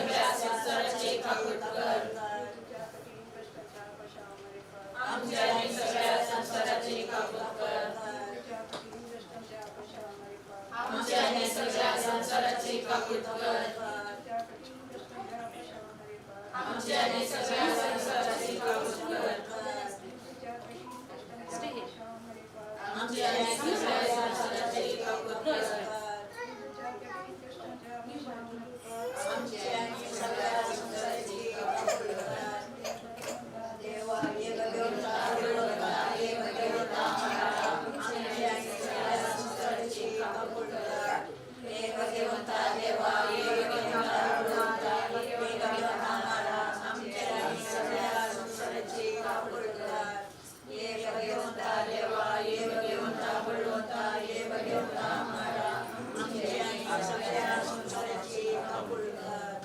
सगळ्या संसाराची काकूट कर. आमच्याने सगळ्या संसाराची काकूट कर. आमच्याने सगळ्या संसाराची काकूट कर. आमच्याने सगळ्या संसाराची काकूट कर. आमच्याने सगळ्या संसाराची काकूट कर. आमच्याने सगळ्या संसाराची काकूट कर. देवा ये भगवंता ये भगवंता आमच्याने सगळ्या संसाराची काकूट कर. हे भगवंता देवा ये भगवंता ये भगवंता आमच्याने सगळ्या संसाराची काकूट कर. ये भगवंता देवा ये भगवंता बळवंता ये भगवंता आमच्याने सगळ्या संसाराची काकूट कर.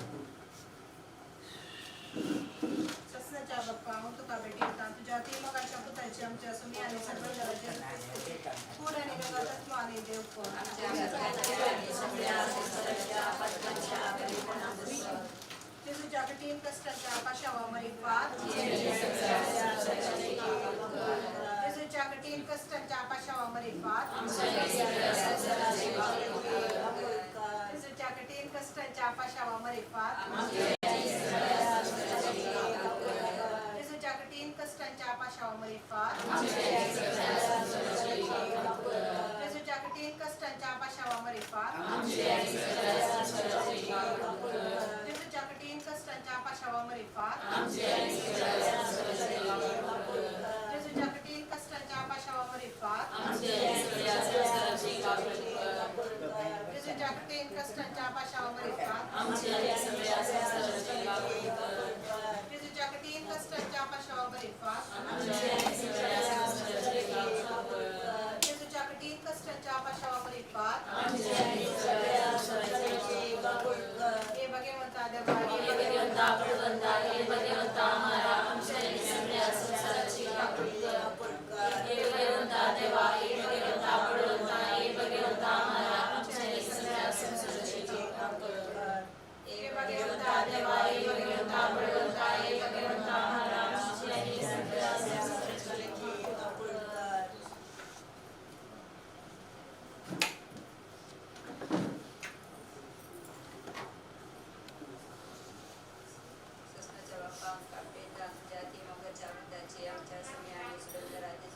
ससनाच्या बाप्पा तुका भेटीता तुझ्या तीमगाच्या पुताची आमच्या सुमी आणि सर्व जगाचे पूर्ण आणि जगातच माने देव कोण आमच्या सगळ्या संसाराच्या पाटकांच्या परिपूर्ण ते तुझ्या कठीण कष्टाच्या आकाशावा मरी पात ते तुझ्या कठीण कष्टाच्या आकाशावा मरी पात ते तुझ्या कठीण कष्टाच्या आकाशावा मरी पात तुझ्या कठीण कष्टांच्या आपाशावा मरी पात तुझ्या कठीण कष्टांच्या आपाशावा मरी पात तुझ्या कठीण कष्टांच्या आपाशावा मरी पात तुझ्या कठीण कष्टांच्या आपाशावा मरी पात तुझ्या कठीण कष्टांच्या आपाशावा मरी पात तुझ्या कठीण कष्टांच्या आपाशावा मरी पात तुझ्या कठीण कष्टांच्या आपाशावा मरी पात हे भगवंता देवा हे भगवंता बळवंता हे भगवंता आम्हाला आमच्याने सगळ्या संसाराची काकूट कर. हे भगवंता देवा हे भगवंता बळवंता हे भगवंता आम्हाला आमच्याने सगळ्या संसाराची काकूट कर. हे भगवंता देवा हे भगवंता बळवंता हे भगवंता आम्हाला आमच्याने सगळ्या संसाराची काकूट कर. ससनाच्या बाप्पा आमका भेटा तुझ्या तीमगाच्या पुताची आमच्या सुमी आणि सर्व जगाचे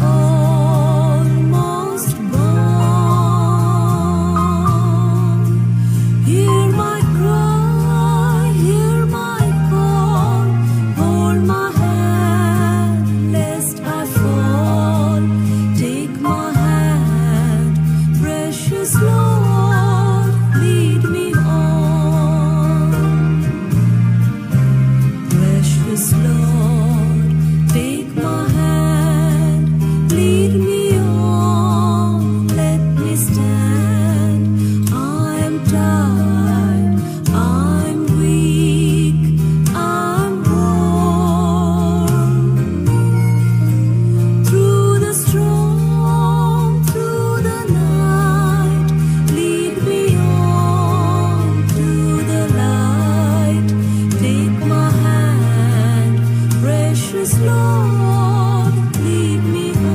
almost born. Hear my cry, hear my call. Hold my hand, lest I fall. Take my hand, precious Lord, lead me on. Precious Lord, take my hand, lead me on, let me stand. I am tired, I'm weak, I'm worn. Through the storm, through the night, lead me on to the light. Take my hand, precious Lord, lead me on.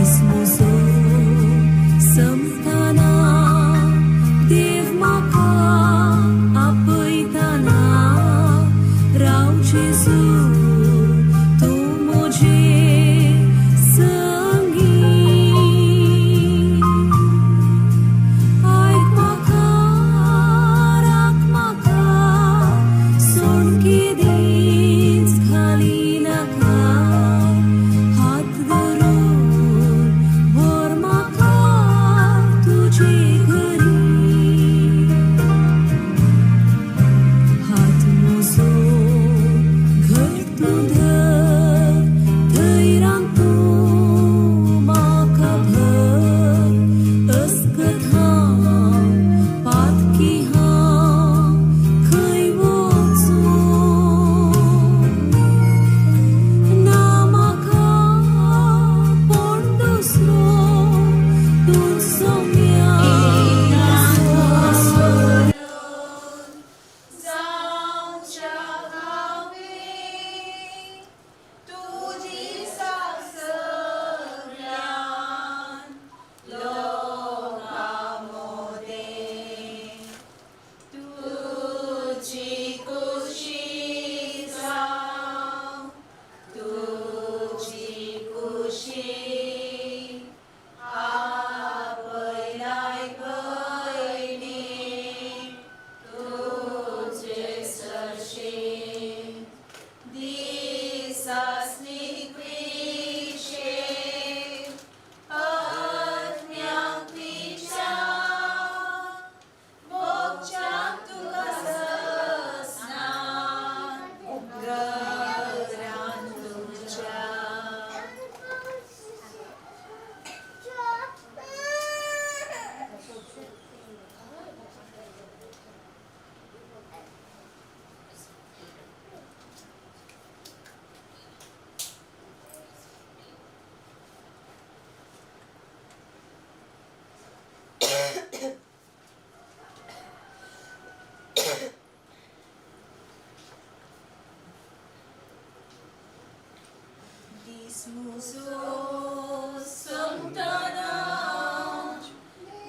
Ismuzo samtana dev maka apaitana Rao Jesu tu mujhe sangi aik maka rak maka son ki din khali naka हात धरून भोर माका तुझे घरी हात mojo घर तुझं थंय रांदूं माका भर अस्कत हांव पातकी हांव खंय वचूं ना म्हाका कोण दुसरो तूच जाऊच्या गावी तुझी साथ सगळ्यान लोकांमध्ये तुझी खुशी जाऊ तुझी खुशी आपल्याय भयणी तुझे सरशी दिसासनी क्विशे आत्म्याक तिच्या मोक्षाक तुका ससना घरान तुझ्या Dismuso samtana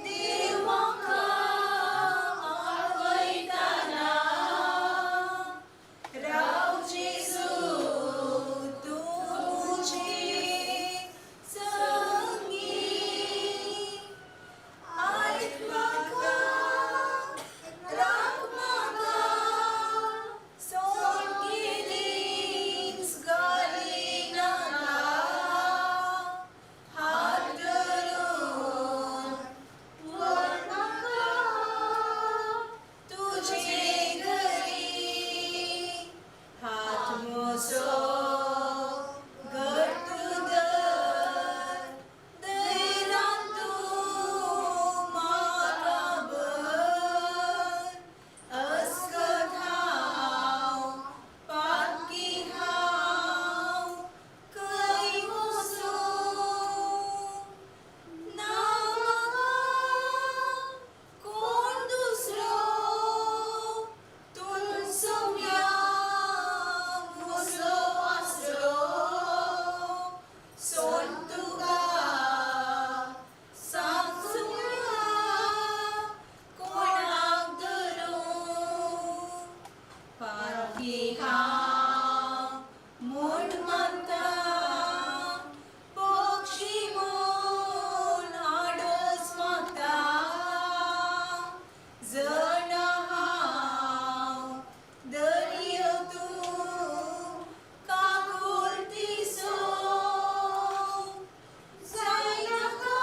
dev maka apaitana Rao Jesu tu mujhe sangi aik maka rak maka son ki din घाली नका हात म्हणता पक्षी मोन आडस मागता जण हांव दर्यो तूं काकुळती सो जायनाका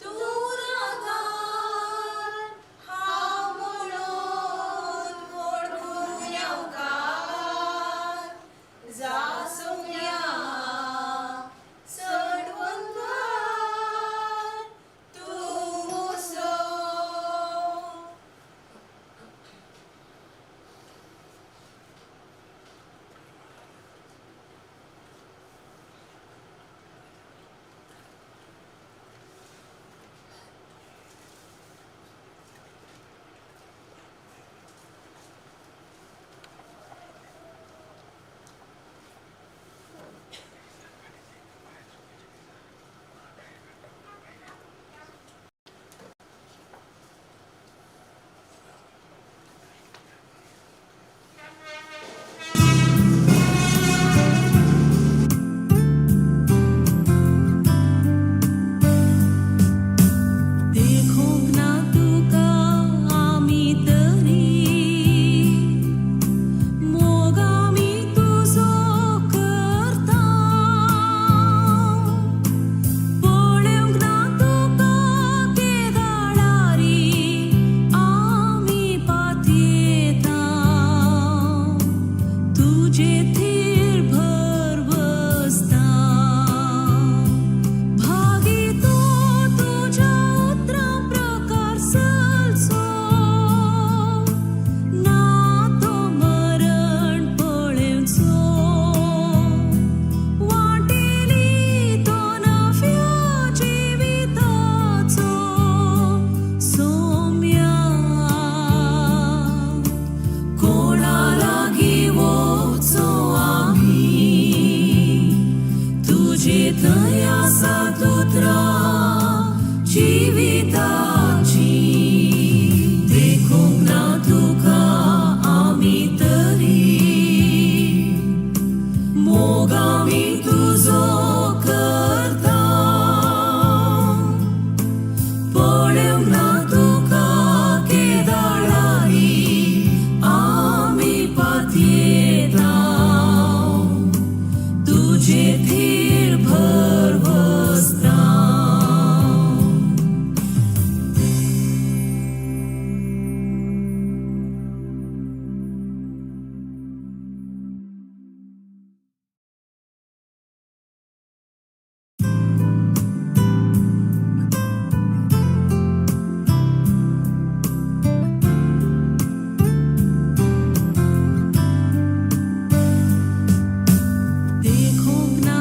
तूं रागार हांव म्हणून वळखूं येवकार जासूया सडवंतार तूं मोसो देखूंक ना तुका आमी तरी मोग आमी तुजो करता पळोवंक ना तुका केदारारी आमी पातयेता तुजे थीर भर बसता भागी तो तुझ्या उतरां प्रकार सलसो ना तो मरण पळेवचो वाटेली तो नव्या जिविताचो सोम्या कोणा लागीं वचो आमी तुजे थंय आसात उतरां जिविताची देखूंक ना तुका आमी तरी मोग आमी तुजो करता पळोवंक ना तुका केदारारी आमी पातयेता तुजे थीर भर बसता देखूंक ना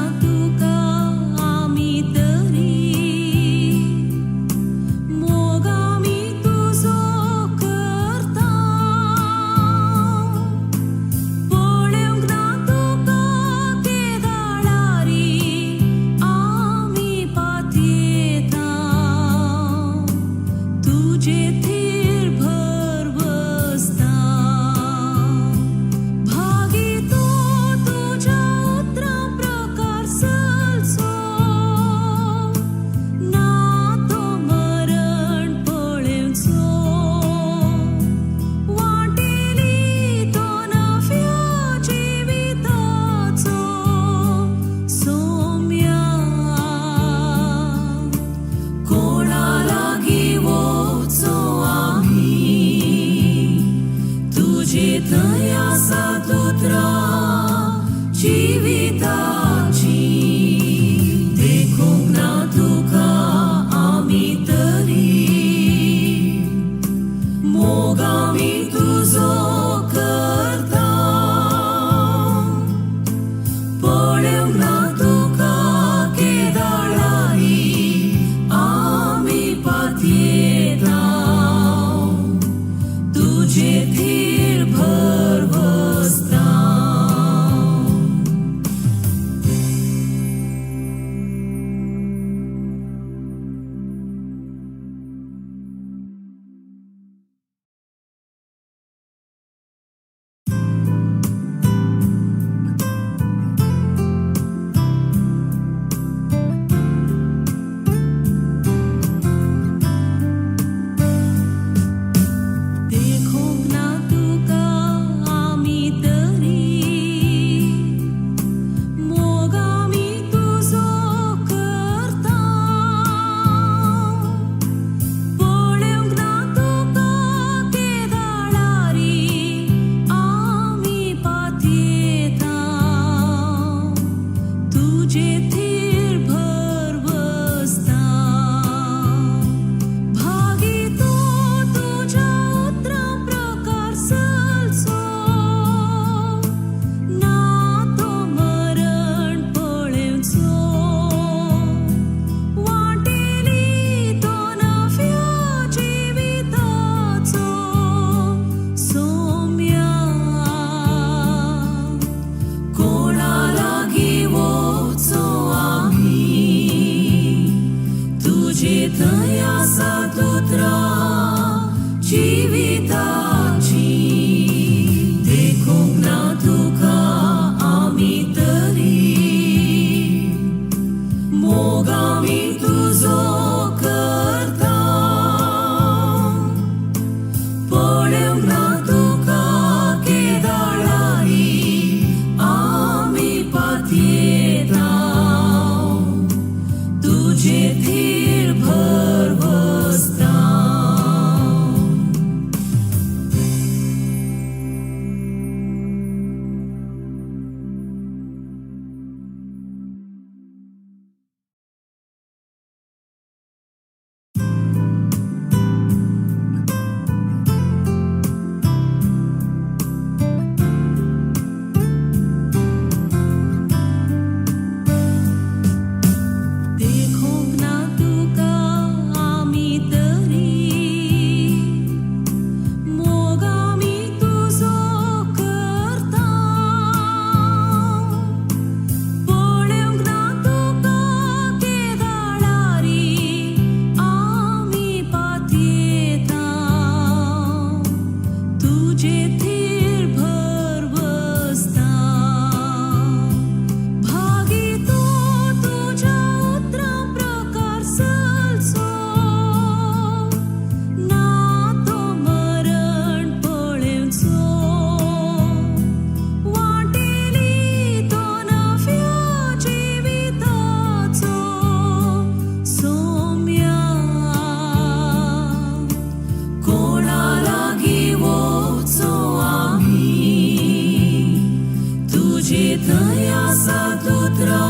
प्रभुच्या सातुत्रा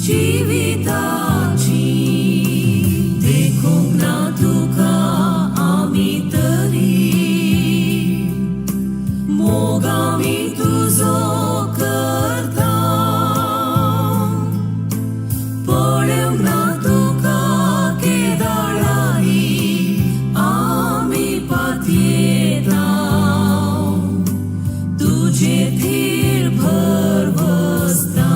जीविताची देखूंक ना तुका आमी तरी मोग आमी तुजो करता पळोवंक ना तुका केदाळाई आमी पातयेता तुजे थीर भरवसता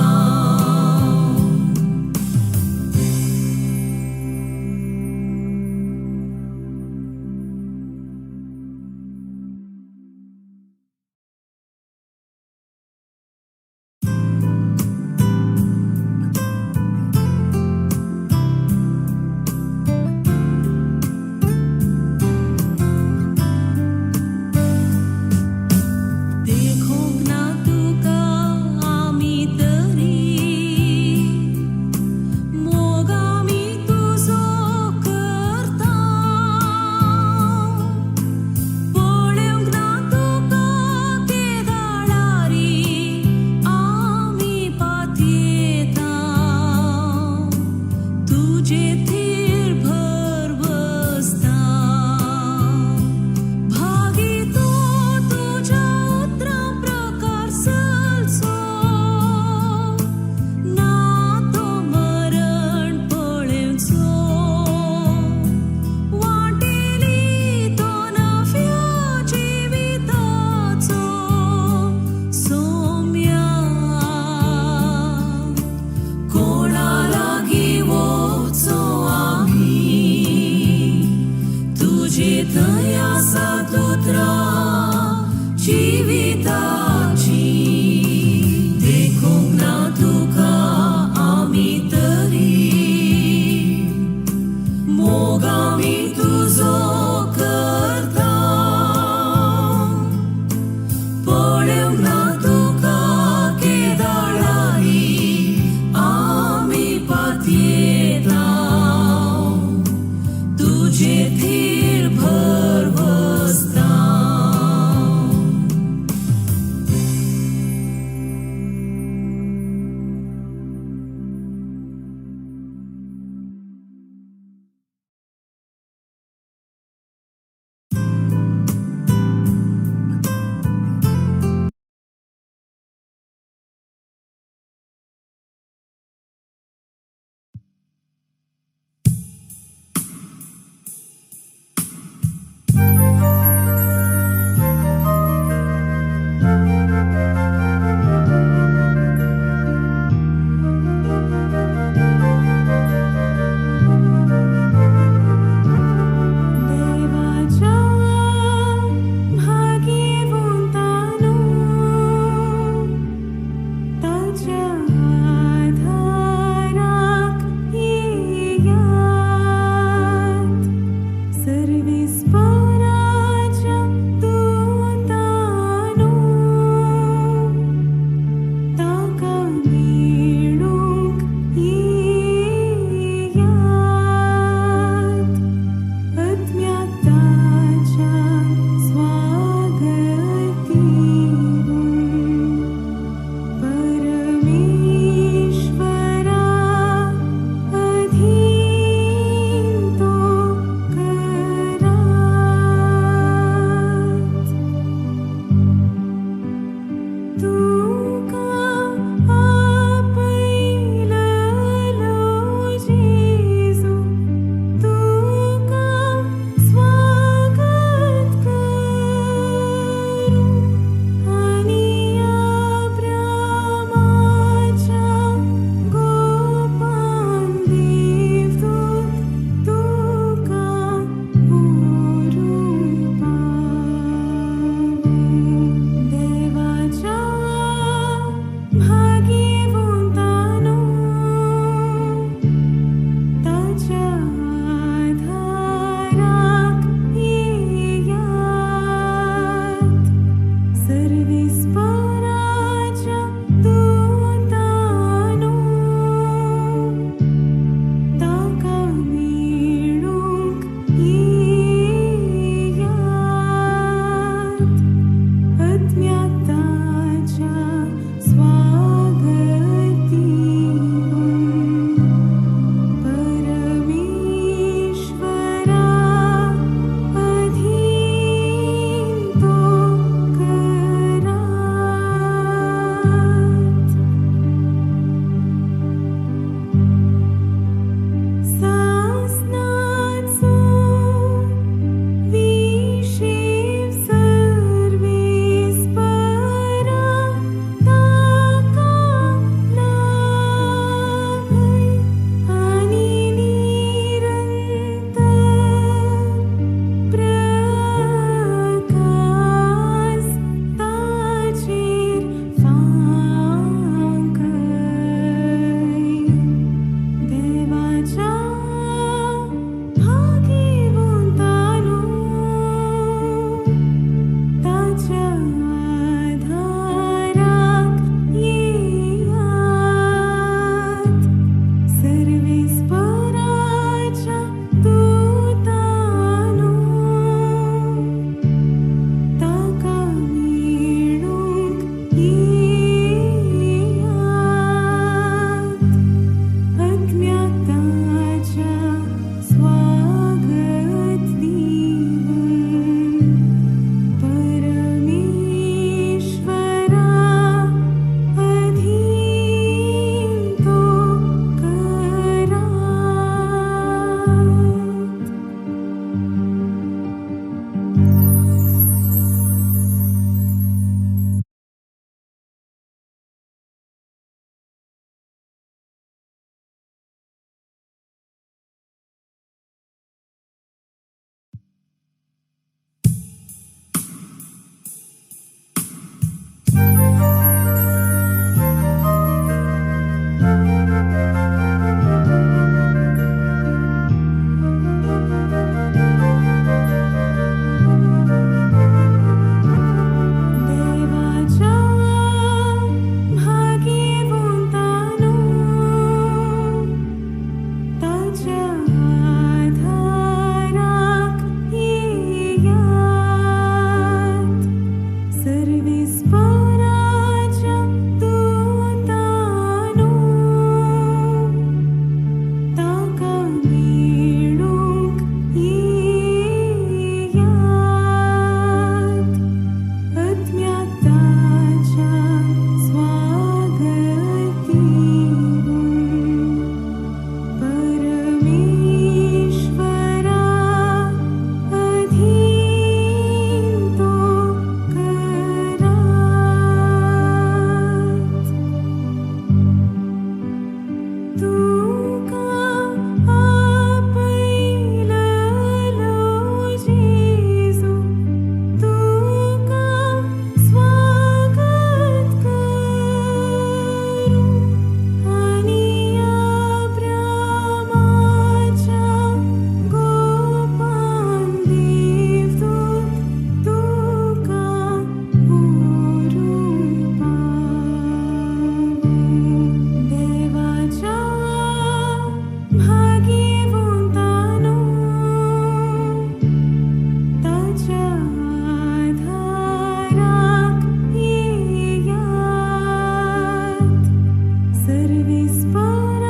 सर्विस्पराच्या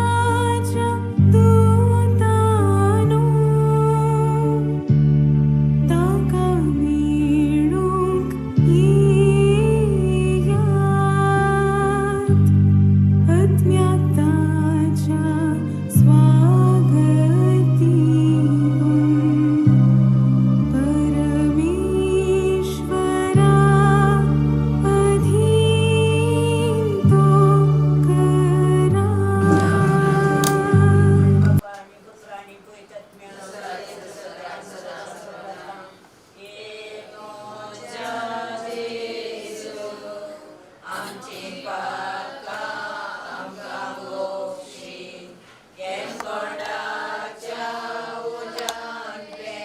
दूतानो ताका मिळूंक येयात आत्म्याताच्या स्वागती परमेश्वरा अधीन तो करा आणि पुत्रांनी पवित्रात्म्या आमची पाका आमकां मोक्षी केम कोणाच्या उजांडे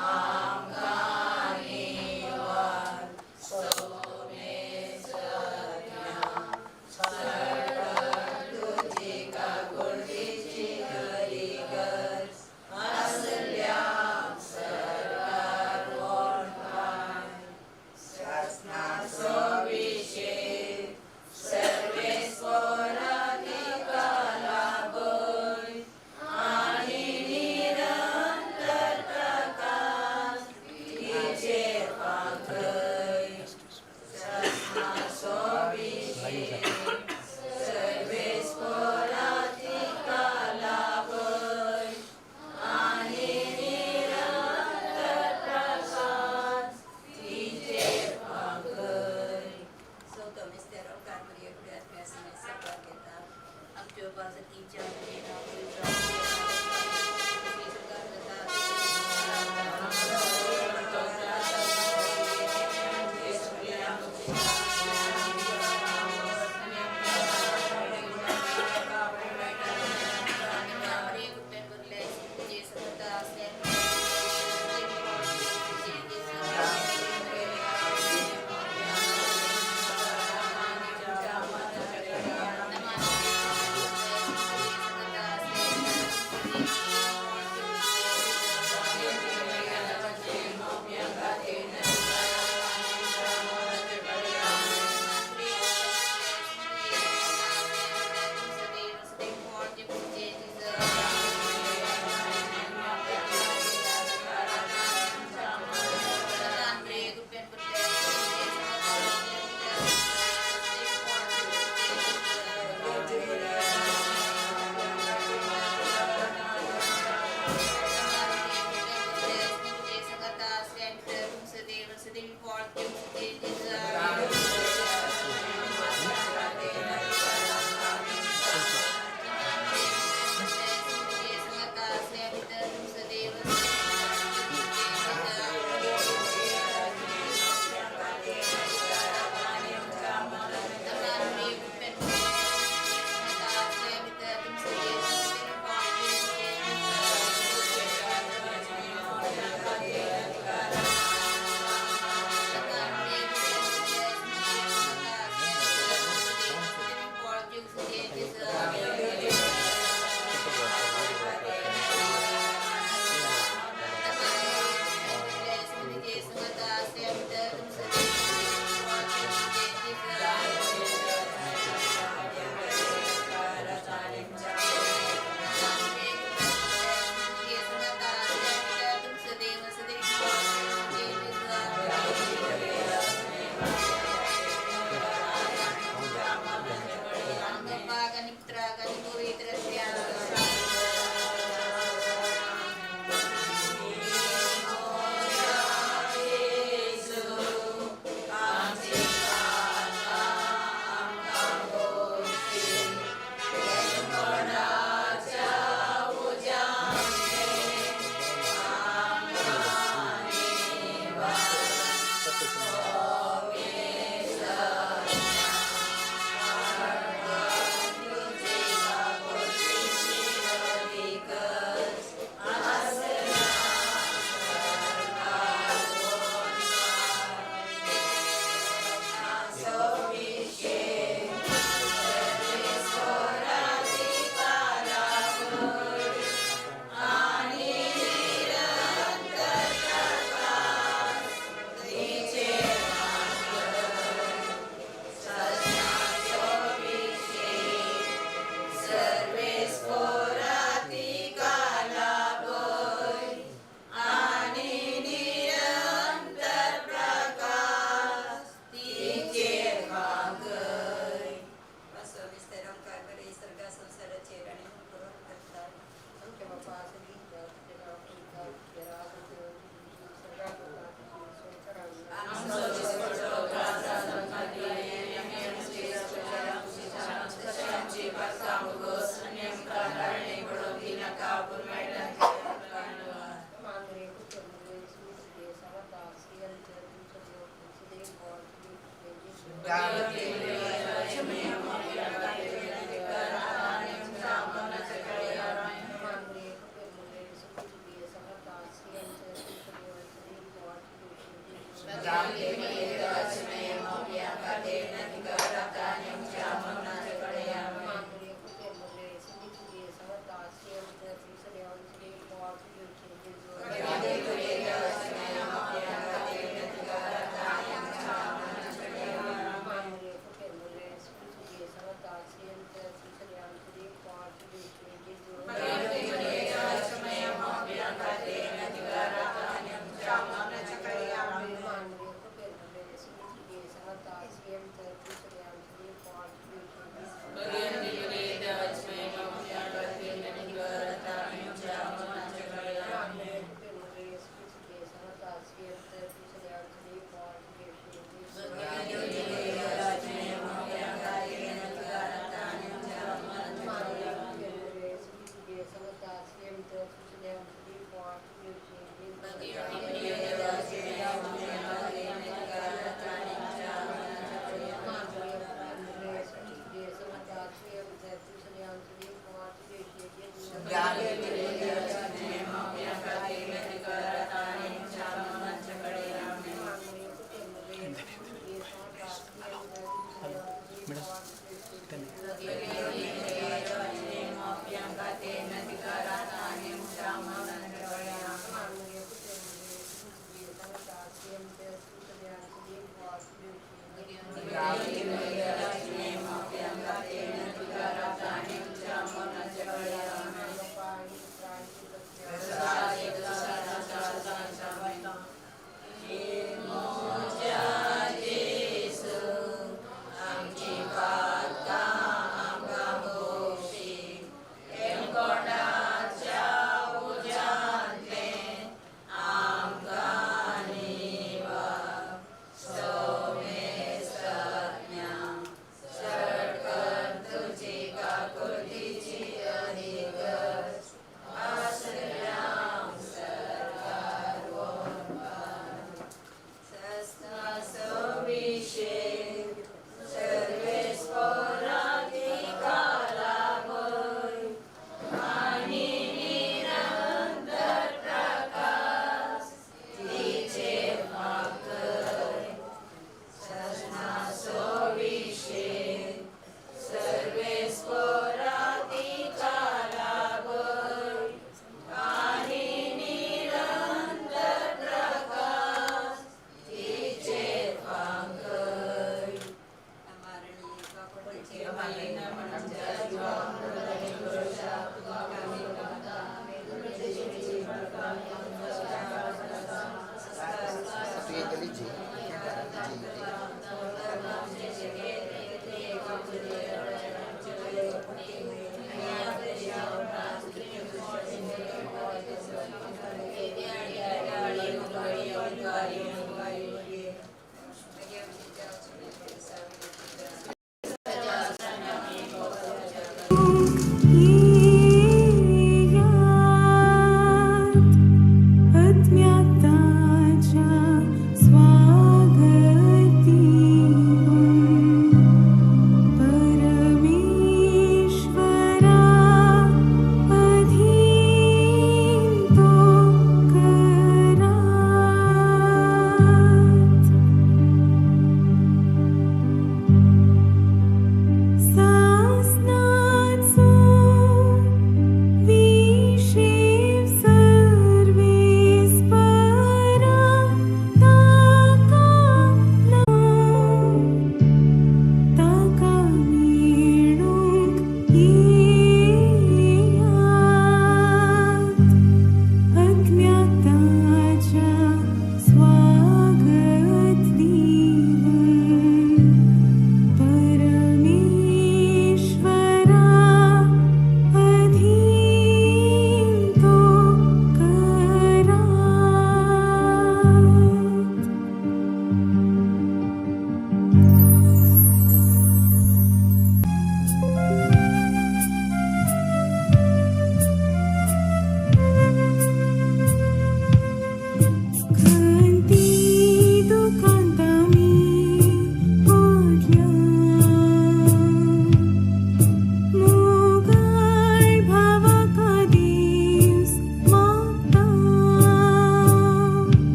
आमकां निवार सोमे सत्या तुझी काकुळीची गरीगर असल्या सरकार वोणपाय शासनाचो विशेष सर्वेस्वराधिका लाभय आणि निरंतर प्रकाश तिचेर पाखय शासनाचो विशेष सर्वेस्वराधिका लाभय आणि निरंतर प्रकाश तिचेर पाखय चौथो मिस्तेर अवतार मरिये पुढे आत्म्यासने सत्कार घेतात आमच्यो बाजतीच्या मुलींना पवित्र परमेश्वर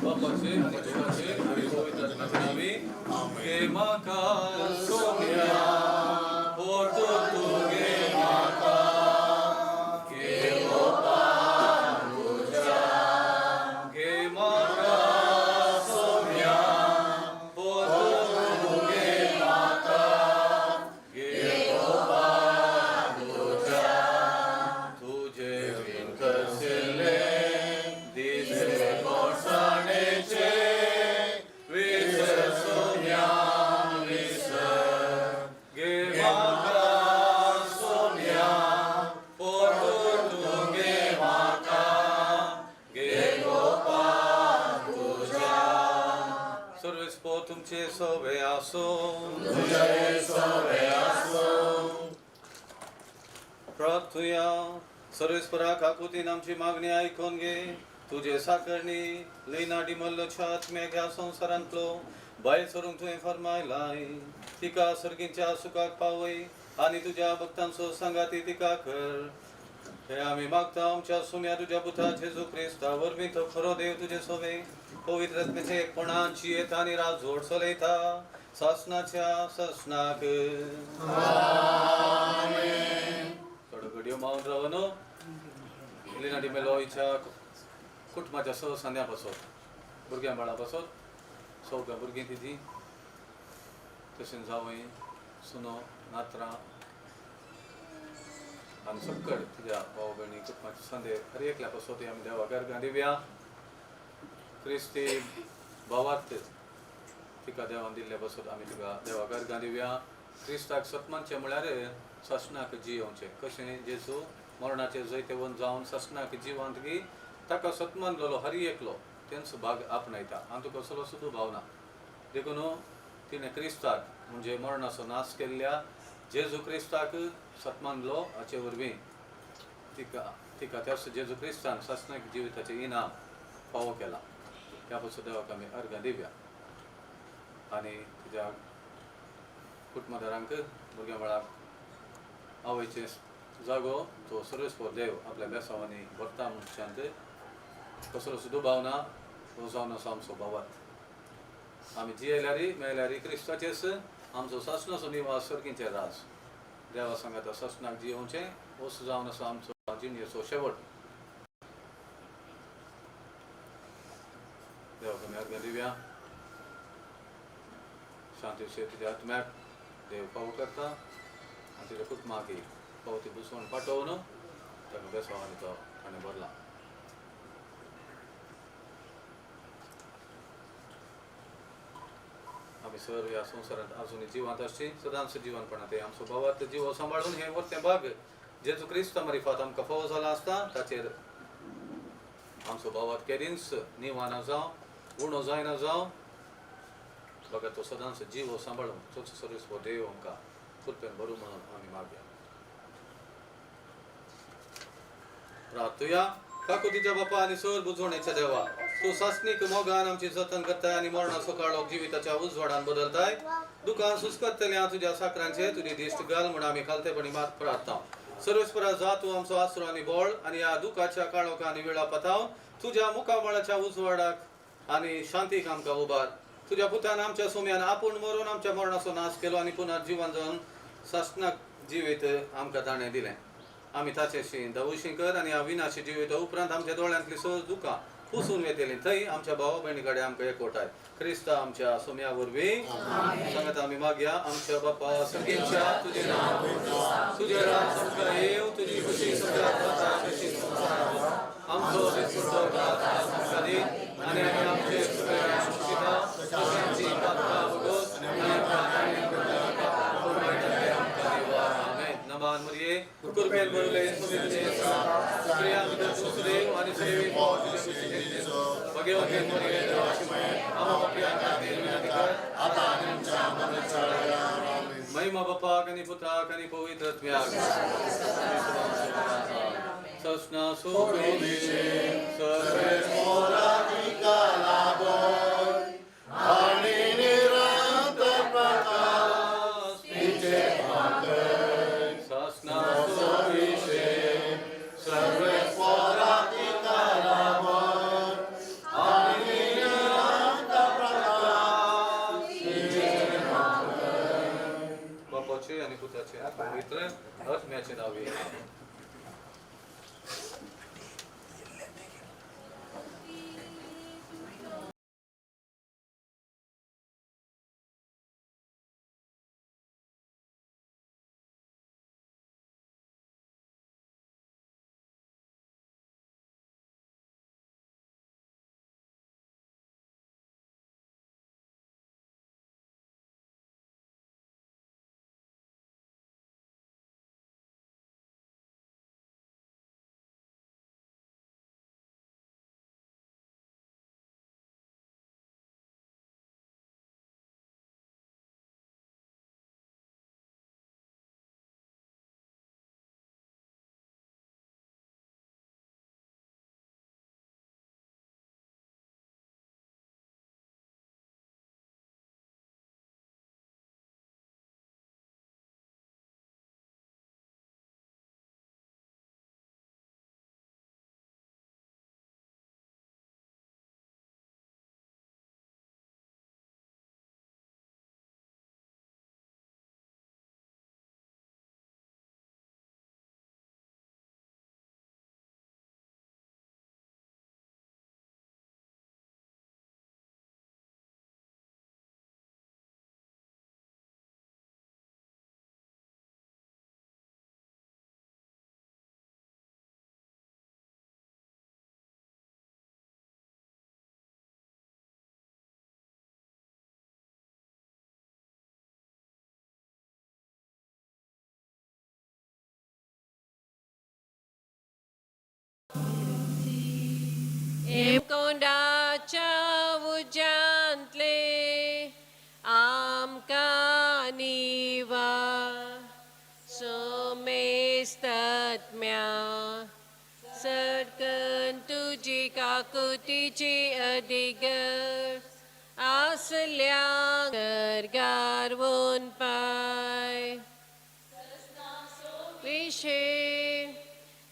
Bapaचे आणि देवाचे आणि पवित्रात्म्याचे नावे गे माका सोम्या पोर्तो तू गे माका गे गोपा तुझ्या गे माका सोम्या पोर्तो तू गे माका गे गोपा तुझ्या तुझे विंकसिले दिसे कोसाणेचे विसर सोम्या विसर गे माका सोम्या पोर्तो तू गे माका गे गोपा तुझ्या सर्वेस पो तुमचे सवे आसो प्रार्थूया सर्वेस्परा काकुतीन आमची मागणी ऐकून घे तुझे साकरणी लैनाडी मल्लोच्या आत्म्याच्या संसारांतलो बाय सरूंक तुवें फरमायलाय तिका सर्गींच्या सुखाक पावय आनी तुझ्या भक्तांचो संगाती तिका कर हे आमी मागता आमच्या सुम्या तुझ्या पुता जेजू क्रिस्ता वरवीं तो खरो देव तुझे सोवे पवित्र आत्म्याचे एकपणाची येता आनी राजवड चलयता सासनाच्या ससनाक थोडो घडयो मावन रावनो लिनाडी मेलोयच्या कुटुंबाच्या सहसान्या पासत भुरग्यां बाळा पासत सगळ्या भुरगीं तिजी तशें जावय सुनो नात्रां आनी सकट तुज्या भाव भयणी कुटुंबाचे संदे हर एकल्या पासत आमी देवाक अर्घां दिवया क्रिस्ती भावार्थ तिका देवान दिल्ल्या पासत आमी तिका देवाक अर्घां दिवया क्रिस्ताक सतमानचें म्हळ्यार ससनाक जियोवचें कशें जेजू मरणाचें जैते वन जावन ससनाक जिवंतगी ताका सतमानलेलो हर एकलो तेंचो भाग आपणायता आनी तुका कसलो सुद्दां भाव ना देखून तिणें क्रिस्ताक म्हणजे मरणाचो नाश केल्ल्या जेजू क्रिस्ताक सतमानलो हाचे वरवीं तिका त्याच जेजू क्रिस्तान ससनाक जिविताचें इनाम फावो केला त्या पासून देवाक आमी अर्घां दिवया आनी तुज्या कुटुंबदारांक भुरग्यां बाळाक आवयचे जागो तो सर्वेस्पर देव आपल्या बेसांवांनी भरता मनशांत कसलो सुद्दां भाव ना तो जावन आसा आमचो भावार्थ आमी जियेल्यारी मेल्यारी क्रिस्ताचेच आमचो ससनाचो निवास सर्गींचे राज देवा सांगाता ससनाक जियोवचें वस जावन आसा आमचो जिणेचो शेवट देवाक आमी अर्घां दिवया शांतीचे तुज्या आत्म्याक देव फावो करता आनी तुज्या कुटुंबाकय पावती बुसवण पाठोवन ताका बेसांवांनी तो ताणें भरला आमी सर्व ह्या संवसारांत आजुनी जिवंत आसची सदांच जिवंतपणांत आमचो भावार्थ जिवो सांबाळून हे वर्तें भाग जेजू क्रिस्ता मार्फत आमकां फावो जाला आसता ताचेर आमचो भावार्थ केदींच निवाना जावं उणो जायना जावं बघा तो सदांच जिवो सांबाळून तोच सर्वेस्पर देव आमकां कृपेन भरूं म्हणून आमी मागया प्रार्थुया काकुतीच्या बापा आनी सर बुजवणेच्या देवा तू सासनीक मोगान आमची जतन करताय आनी मरणाचो काळोख जिविताच्या उजवाडान बदलताय दुकान सुस्कतल्या तुझ्या साकरांचे तुझी दिश्ट घाल म्हणून आमी खालतेपणी मात प्रार्थना सर्वेस्परा जा तू आमचो आसरो आनी बोळ आनी ह्या दुखाच्या काळोखा आनी वेळा पताव तुझ्या मुखामळाच्या उजवाडाक आनी शांतीक आमकां उबार तुझ्या पुतान आमच्या सुम्यान आपूण मरून आमच्या मरणाचो नाश केलो आनी पुन्हा जिवन जावन सासनाक जिवीत आमकां ताणें दिलें आमी ताचेशी दवशी कर आनी ह्या विनाशी जिविता उपरांत आमच्या दोळ्यांतली सहज दुखां पुसून वेतेली थंय आमच्या भावा भयणी कडेन आमकां एकवटाय क्रिस्ता आमच्या सुम्या वरवीं सांगत आमी मागया आमच्या बापा सगळ्यांच्या तुजें नांव तुजें राज आमकां येव तुजी खुशी सगळ्याक जाता तशी आमचो दिसपट्टो आमकां दी आनी आमी आमचे सगळ्या शिक्षिता तशांची पातळा भोगोस आनी नमान मरिये कुर्बेल मरुले सुमिले क्रिया दुसरे आणि सेवे भगवते मरिये देवाशिमय अमोपिया काते विनाकर आता आमच्या मनाच्या महिमा बापा कनी पुत्रा कनी पवित्र आत्म्याक सस्ना सुविशे सर्वे आणि निरंतर प्रकाश तिचे सस्ना विषय सर्वे पराधिका लाभोय आणि निरंतर प्रकाश तिचे बापाचे आणि पुत्राचे आणि पवित्र आत्म्याचे नावे कोंडाच्या उजांतले आमकां निवा सोमेस्तत्म्या सडकन तुजी काकुतीची अधिगर आसल्या गारवून पाय विशे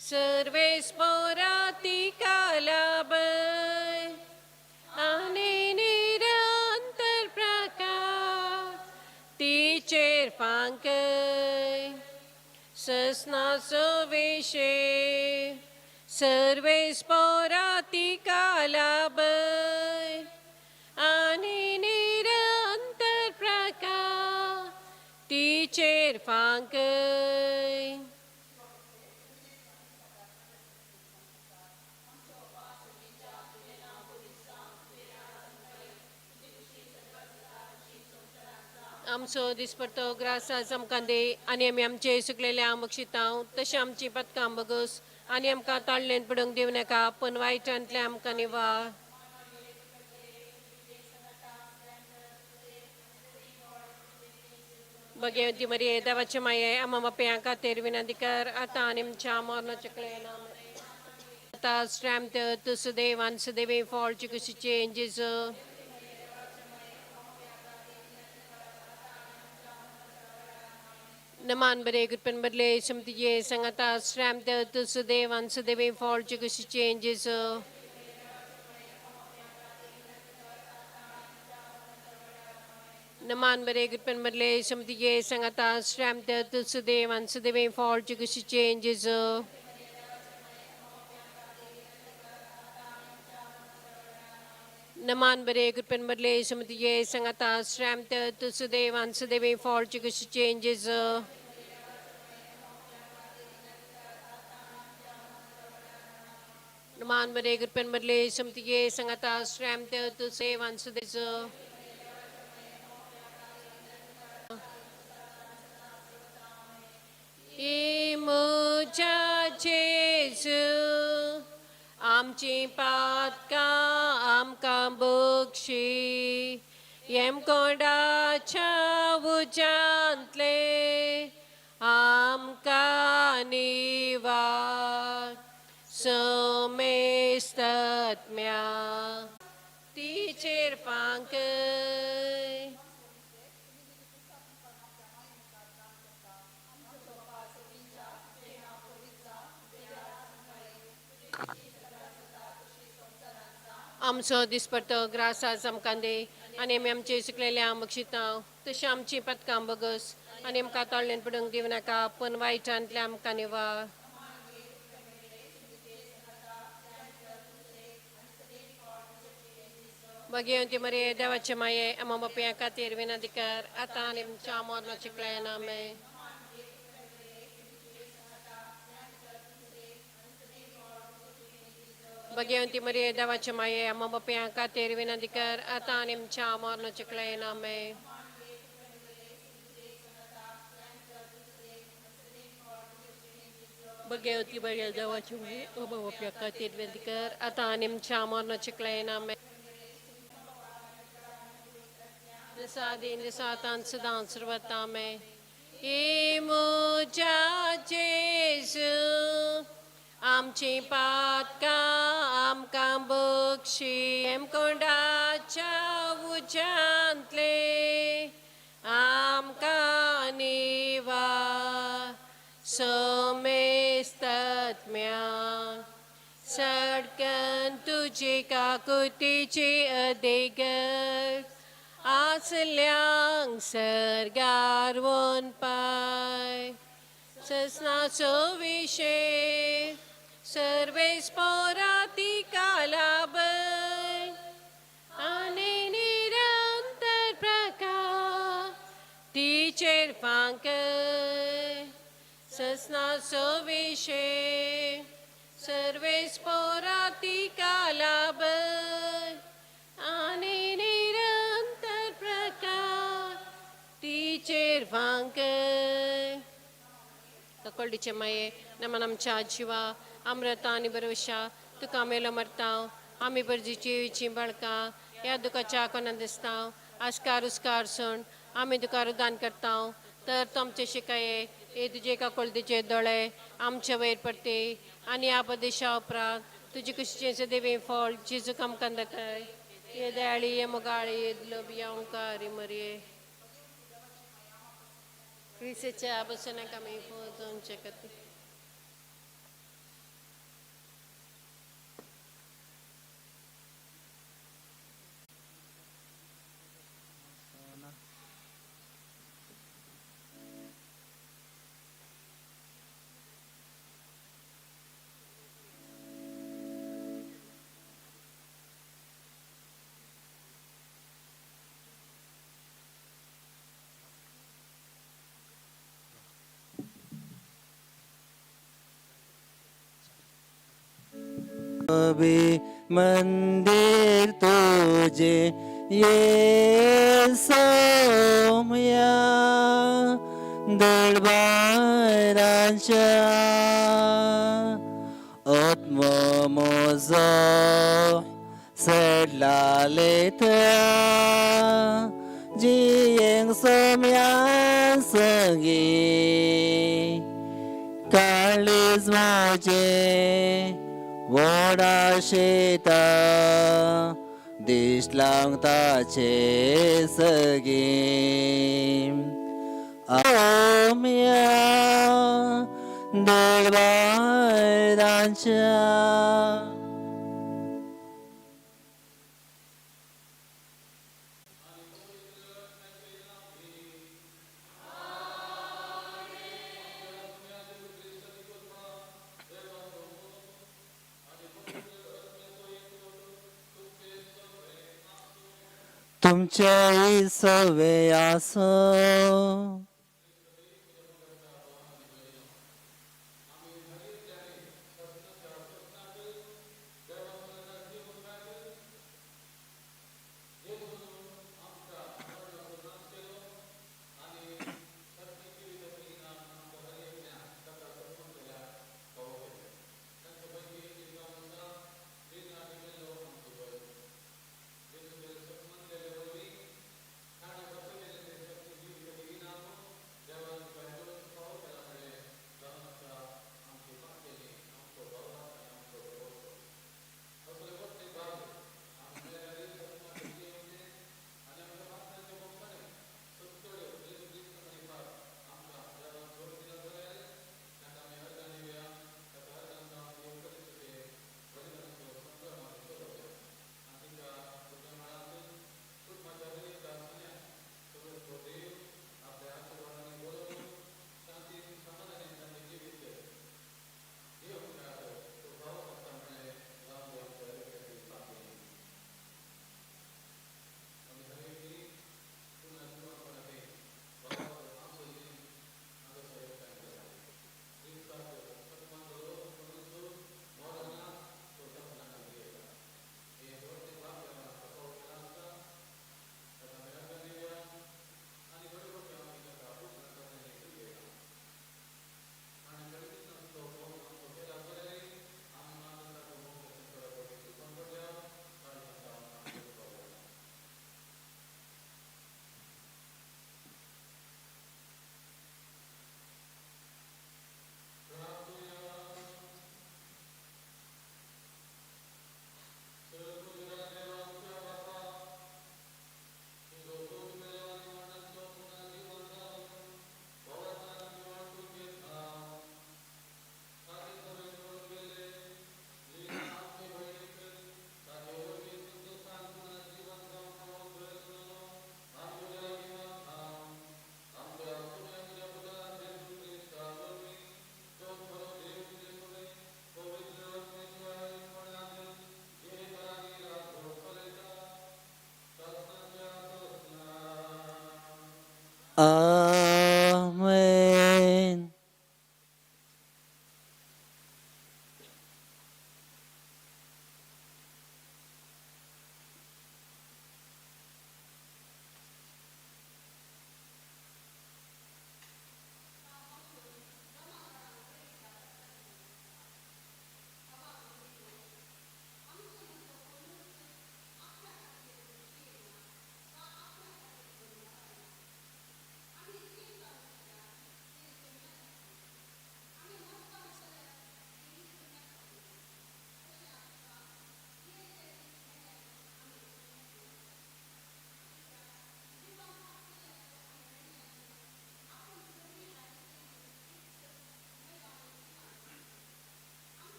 सर्वेस पोराती कालाबय आणि निरंतर प्रकार तिचेर फांकय ससनाचो विशे सर्वेस पोराती कालाबय आणि निरंतर प्रकार तिचेर फांकय आमचो दिसपडटो ग्रास आमकां दे आनी आमी आमचे सुकलेले आमक्षितांव तशें आमची पथकां बगोस आनी आमकां ताळ्ळेन पडूंक दिवं नाका पूण वायटांतले आमकां निवार भगवती मरिये देवाचे माये आमा बापयां खातीर विनंती कर आतां आनी आमच्या मरणाचे कळेना आतां स्ट्रेंथ तुस देवान सुदेवी फॉल्ट कशी चेंजीस नमान बरे गुरपन बदले समतिये संगता स्ट्रेंथ तुस देवान सुदेवी फॉल्ट कशी चेंजीस नमान बरे गुरपन बदले समतिये संगता स्ट्रेंथ तुस देवान सुदेवी फॉल्ट कशी चेंजीस नमान बरे गुरपन बदले समतिये संगता स्ट्रेंथ तुस देवान सुदेवी फॉल्ट कशी चेंजीस नमान बरे गुरपन बदले समतिये संगता स्ट्रेंथ तुस देवान सुदेश मुझा जेजू आमची पातकां आमकां बक्षी येम कोंडाच्या उजांतले आमकां निवार समेस्तत्म्या तिचेर पांकय आमचो दिसपट्टो ग्रास आज आमकां दे आनी आमी आमचे शिकलेल्या आमकां तशी आमची पथकां बगस आनी आमकां तळ्ळेन पडूंक दिवं नाका पण वायटांतल्या आमकां निवार भगवंती मरे देवाचे माये अम्मा बापया खातीर विनंती कर आतां आनी आमच्या मरणाची कळयना आमे भगवंती मरे देवाचे माये अम्मा बापया खातीर विनंती कर आतां आनी आमच्या मरणाची कळयना आमे भगवंती मरे देवाचे माये अम्मा बापया खातीर विनंती कर आतां आनी आमच्या मरणाची कळयना आमे Sadin satan sedan serbatame Imuja Jesu Amci patka amkam bukshi em kondacha wujantle amkaniva somestatmya Sadkan tuji kakutici adegar Aslyang sergarwon pai Sesna sovishe Serves porati kalabai Ane nirantar praka Teacher fankai Sesna sovishe Serves porati kalabai Ane Teacher Vanke Kakoldiche Maye Namanamcha Jiva Amratani Barusha Tukamela Martao Ami Barjichi Chimbalka Yadukacha Konandistao Askar Uskar Sun Ami Dukaru Dan Kartao तर तुमचे शिकाये हे तुझे का कोलदीचे दोळे आमच्या वयर पडते आणि आपदेशा उपरांत तुझे कशीचे देवी फळ जेजू काम कंद काय ये दयाळी ये मोगाळी ये लोबिया Omkari मरिये Crisețea băsănea ca mi-i fost încecat. अभी मंदिर तुझे ये सोमया दरबाराच्या आत्ममोजो सडलाले थया जियेंग सोमया संगी काळीज माझे वडा शेता दिसलांग ताचे सगी आम्या दरबाराच्या तुमच्या सवे आसो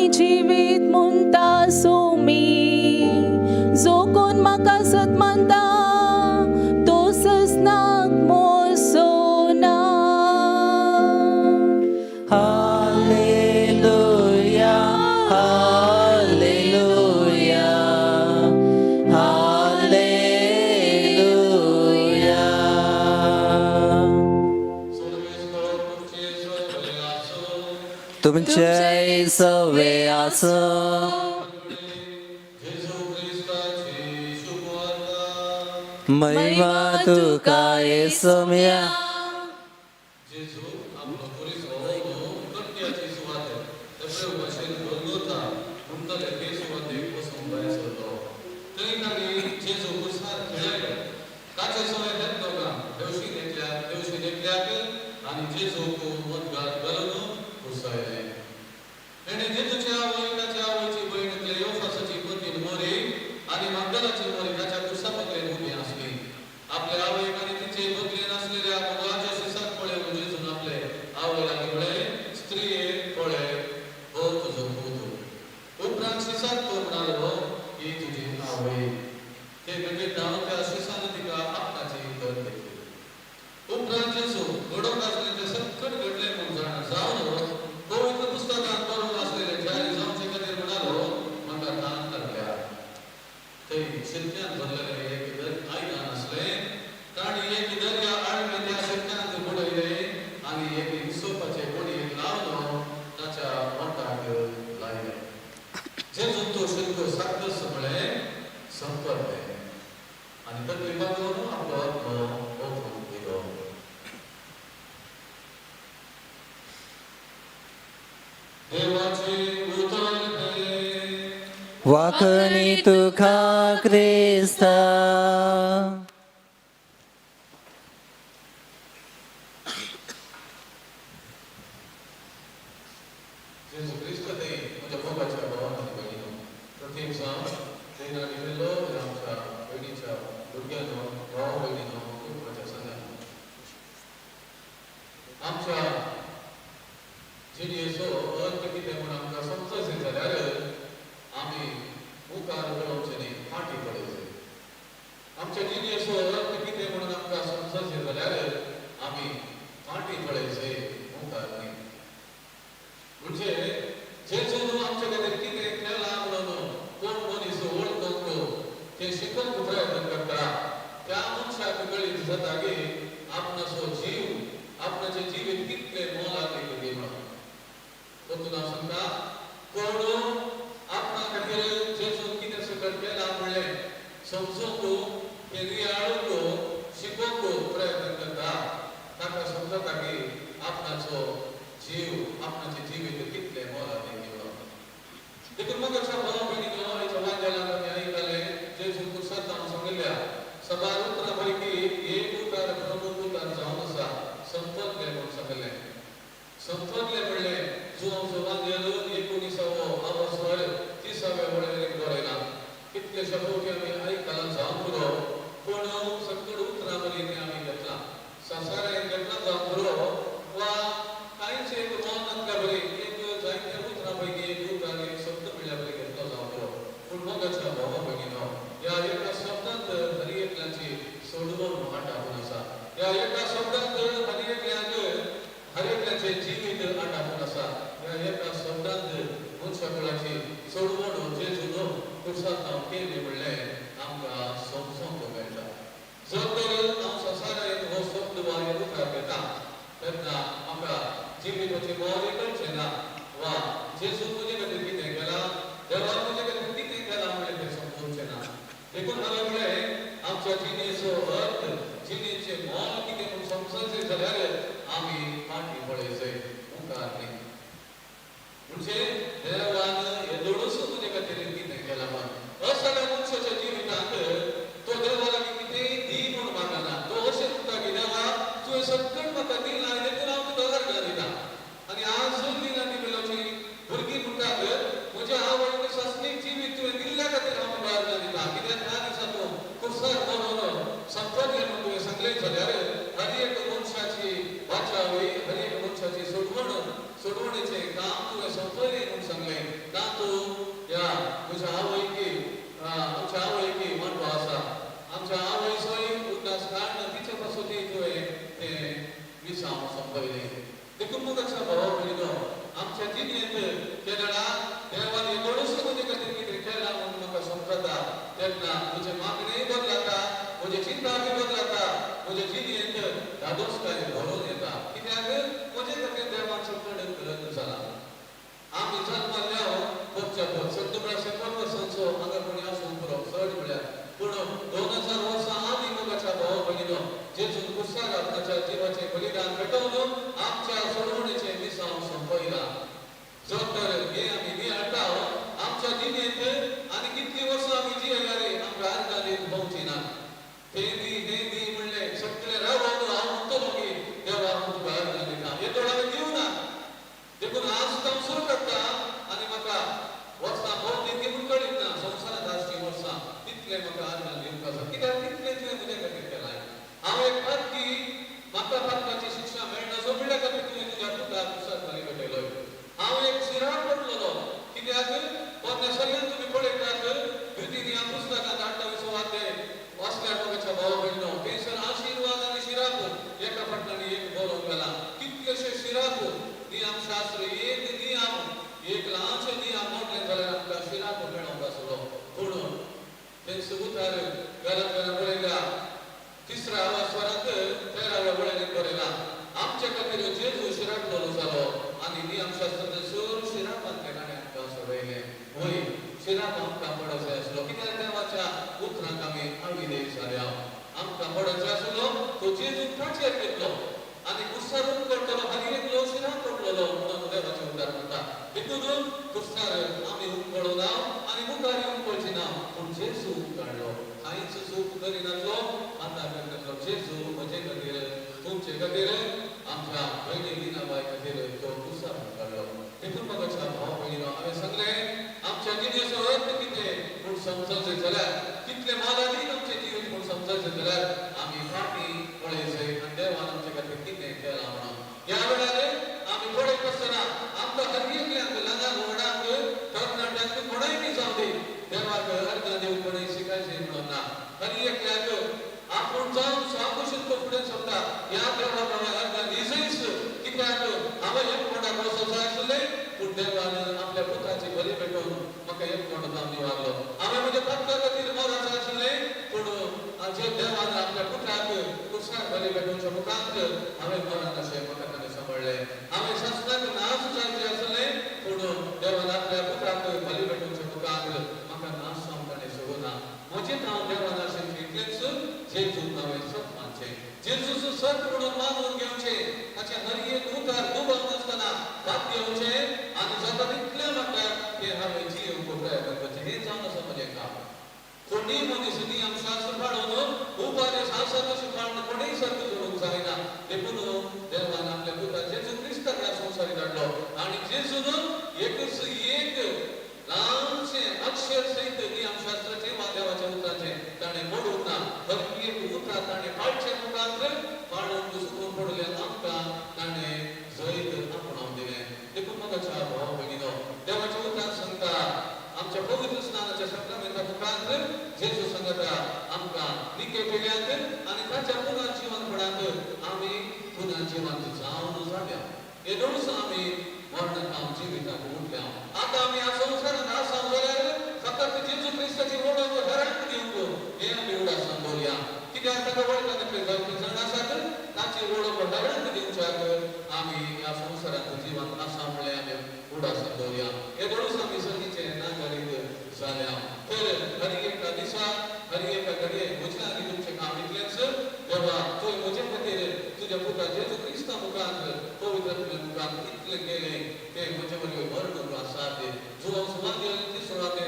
आनी जिवीत म्हणटा सो मी जो कोण म्हाका सत मानता तो ससनाक मोसोना हालेलुया हालेलुया हालेलुया तुमचे सवे आसो महिमा तुका येसुम्या वाखणी तुका क्रिस्ता सोडवणेचे काम तुवें सोंपयलें म्हूण सांगलें केलेला देवाने एवढंच म्हणजे किती केला म्हणून म्हाका समजता तेन्ना तुझे मागणी बदलता तुझे चिंता बी बदलता तुझे जिणेंत धादोसकाय भरून येता कित्याक म्हजे खातीर देवाचो कडक करत जाला आमी जल्माल्या पदच्या पद 1700 वर्सांचो हांगा कोणी आसूं पुरो चड म्हळ्यार पूण 2000 वर्सां आदी मोगाच्या भाव भयणीनो जेजून कुर्सार आपणाच्या जिवाचें बलिदान पेटोवन आमच्या सोडवणेचे दिसांव संपयला जर तर हे आमी नियाळटा आमच्या जिणेंत आनी कितलीं वर्सां आमी जियेल्या रे आमकां आर्गांनी भोंवची ना हे दी म्हणले सगळे रावून हांव म्हणटलो की देवा तुका आर्गां दिता हे तोड आमी दिवं ना देखून आज काम सुरू करता आनी म्हाका वर्सां भोंवली ती पूण कळीत ना संवसारांत आसची वर्सां तितले म्हाका आर्गां दिवंक आसा कित्याक तितले तुवें म्हजे खातीर केलाय हांव एक फाटकी म्हाका फाटकाची शिक्षा मेळना सो म्हळ्या खातीर तुवें तुज्या पुताक कुसार खाली भेटयलोय हांव एक शिराळ पडलोलो कित्याक पोरण्या सगळ्यांक तुमी पळयतात रितीन ह्या पुस्तकांत 28 अध्याय वाचल्यार मोगाच्या भाव भयणीनो थंयसर आशिर्वाद आनी शिराप एका फाटल्यान एक बरोवन गेला कितलेशे शिराप नियमशास्त्र एक नियम एक ल्हानशे नियम मोडले जाल्यार आमकां शिराप मेळोंक आसलो पूण ते सुबुतार घरान बरयला 3रा स्वरांत 13व्या वळेरेंत बरयला आमचे खातीर जेजू शिराकलो जालो आनी नियमशास्त्राचे सर शिरापांतले गाणे आमकां सोडयले होय शिराप आमकां पडो जाय आसलो कित्याक देवाच्या उतरांक आमी आविदेय जाल्या आमकां पडो जाय आसलो तो जेजू ताचेर घेतलो आनी कुर्सार करतलो आनी एकलो शिराप पडलेलो म्हणून देवाचें उदार म्हणटा देखून कुर्सार आमी उमळो ना आनी मुखार येवन पळची ना पूण जेजू काडलो कांयच सूख करिनासलो आतां करतलो जेजू म्हजे खातीर तुमचे खातीर आमच्या भयणी लिनाबाई खातीर तो कुर्सार काडलो देखून म्हाका भाव भयणीनो हांवें सांगलें आमच्या जिणेचो अर्थ कितें पूण समजचे जाल्यार कितले मोलादीक आमचे जिवीत पूण समजचे जाल्यार आमी फाटीं पळयचें आनी देवान आमचे खातीर कितें केलां म्हणून ह्या वेळार आमी पळयत आसतना आमकां हर एकल्याक ल्हान व्हडाक तरणाट्यांक कोणाय बी जावं दी देवाक अर्गां दिवंक कोणूय शिकायचें म्हणून ना हर एकल्याक आपूण जावन स्वाकुशीत तो फुडें सरता ह्या देवा प्रमाणे अर्गां दिसयच कित्याक हांवें एक कोणाक वचोंक जाय आसलें पूण देवान आपल्या पुताची बली पेटोवन म्हाका एक कोण जावन दिवारलो हांवें म्हज्या पातका खातीर मरपाक जाय आसलें पूण जे देवान आपल्या पुताक कुर्सार बली पेटोवच्या मुखांत हांवें मरण अशें म्हाका ताणें सांबाळलें हांवें शास्त्राक नाश जावचें आसलें पूण देवान आपल्या पुताक बली पेटोवच्या मुखांत म्हाका नाश जावंक ताणें सोडूना म्हजें नांव देवान अशें इतलेंच जेजूक हांवें सत मानचें जेजूचो सत म्हणून मानून घेवचें ताच्या हर एक उतार दुबाव नासतना भाग घेवचें आनी जाता तितलें म्हाका तें हांवें जियोवंक प्रयत्न करचें हें जावन आसा म्हजें काम कोणी मनीस नियमशास्त्र पाळून उपादें शास्त्र अशें पाळून कोणीय सर्त जोडूंक जायना देखून देवान आपल्या पुता जेजू क्रिस्ताक ह्या संवसारीत हाडलो आनी जेजून एकच एक ल्हानशें अक्षर सहित नियमशास्त्राचें वा देवाच्या उतराचें ताणें मोडूंक ना हर एक उतर ताणें पाळचें मुखांत पाळून सुकून पडलें आमकां ताणें जैत आपणावन दिलें देखून म्हाका भाव भयणीनो देवाचें उतर सांगता आमच्या पवित्र स्नानाच्या सक्रमेंता मुखांत जेजू सांगता आमकां निके पिळ्यांत आनी ताच्या पुनर्जीवनपणांत आमी पुनर्जीवंत जावन जाल्या येदोळूच आमी मरणांत जिविताक उठल्या आतां आमी ह्या संवसारांत आसात जाल्यार फकत जेजू क्रिस्ताची वळख हेरांक दिवंक हें आमी उडासान दवरया कित्याक ताका वळखून जावपी जाण आसात ताची वळख हेरांक दिवच्याक आमी ह्या संवसारांत जिवंत आसा म्हणलें आमी उडासान दवरया येदोळूच आमी सगळींचे नागरीक जाल्या तर हर एका दिसा हर एका घडये म्हजें आनी तुमचें काम इतलेंच देवा तुवें म्हजे खातीर तुज्या पुता जेजू क्रिस्ता मुखांत पवित्र मुखांत इतलें केलें तें म्हजे वरवीं वर्णन आसात जो सुवातेर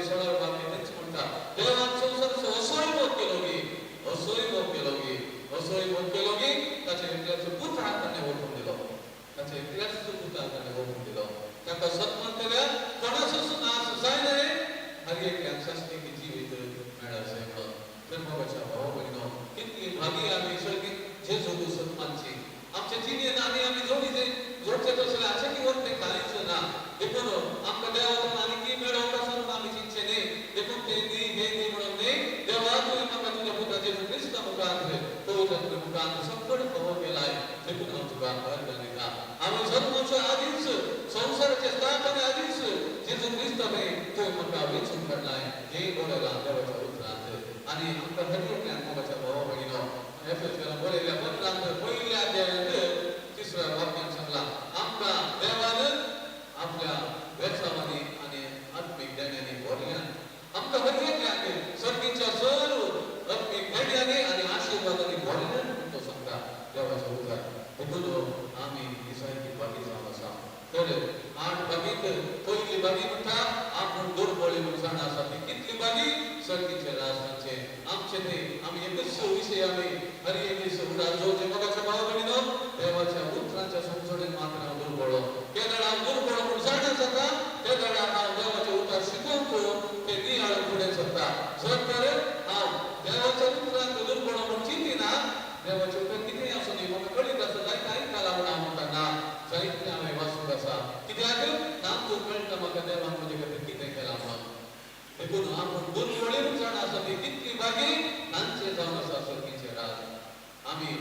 16 वाक्य तेंच म्हणटा देवान संवसाराचो असोय मोग केलो गी असोय मोग केलो गी ताचे एकल्याचो पुताक ताणें वळखून दिलो ताचे एकल्याचो पुताक ताणें वळखून दिलो ताका सत्मान केल्यार कोणाचोच नाश जायना रे हर एकल्याक शास्त्रीक जिवीत मेळचें म्हणून तर म्हाका भाव भयणीनो कितली भागी आमी सगळीं जेजूक सत्मानची आमच्या जिणेंत आनी आमी जोडचे तसले अशें की वरतें कांयच ना देखून आमकां देवान आनी मेळोवंक आसा म्हणून आमी चिंतचें न्ही देखून तें दी हें दी म्हणून न्ही देवा तुवें म्हाका तुज्या पुता जेजू क्रिस्ता मुखांत पवित्र मुखांत सकट फोव केलाय देखून हांव तुका अर्गां दिता हांवें जल्माच्या आदींच संवसाराचे स्थापने आदींच काढलाय हे बोलायला देवाच्या उतरात आणि आमच्या हरियातल्या मोगाच्या भावा बहिणीनो एफएसला बोललेल्या पत्रांत पहिल्या अध्यायात तिसऱ्या वाक्यात सांगला आमका देवानं आपल्या व्यवसायाने आणि आत्मिक ज्ञानाने बोलल्या आमका हरियातल्या सर्वीच्या सर्व आत्मिक ज्ञानाने आणि आशीर्वादाने बोलल्या तो सांगता देवाच्या उतरात आम्ही इसाईची बागी जाऊन असा तर आठ बागीत पहिली बागी म्हणता आपण दुर्बळी नुकसानासाठी कितली बागी सर्वीचे राजांचे आमचे ते आम्ही एकच विषय आम्ही हरी एक उडालो जे मगाच्या भावाबहिणीनो देवाच्या पुत्रांच्या संशोधन मात्र दुर्बळ ते गडा दुर्बळ म्हणून जाण्याचा ते गडा देवाचे उतार शिकवतो ते नियाळ पुढे सत्ता जर तर हा देवाच्या पुत्रांचं दुर्बळ म्हणून चिंती ना देवाचे उतार किती असं नाही मग कळीत असं जाय काही काला म्हणा म्हणताना साहित्य आम्ही वाचू कसा किती आहे नाम तो कळतं मग देवा म्हणजे किती केला मग एकूण आपण दुर्बळी जाण्यासाठी किती बागी नांचे जाऊन असा सर्वीचे राज आम्ही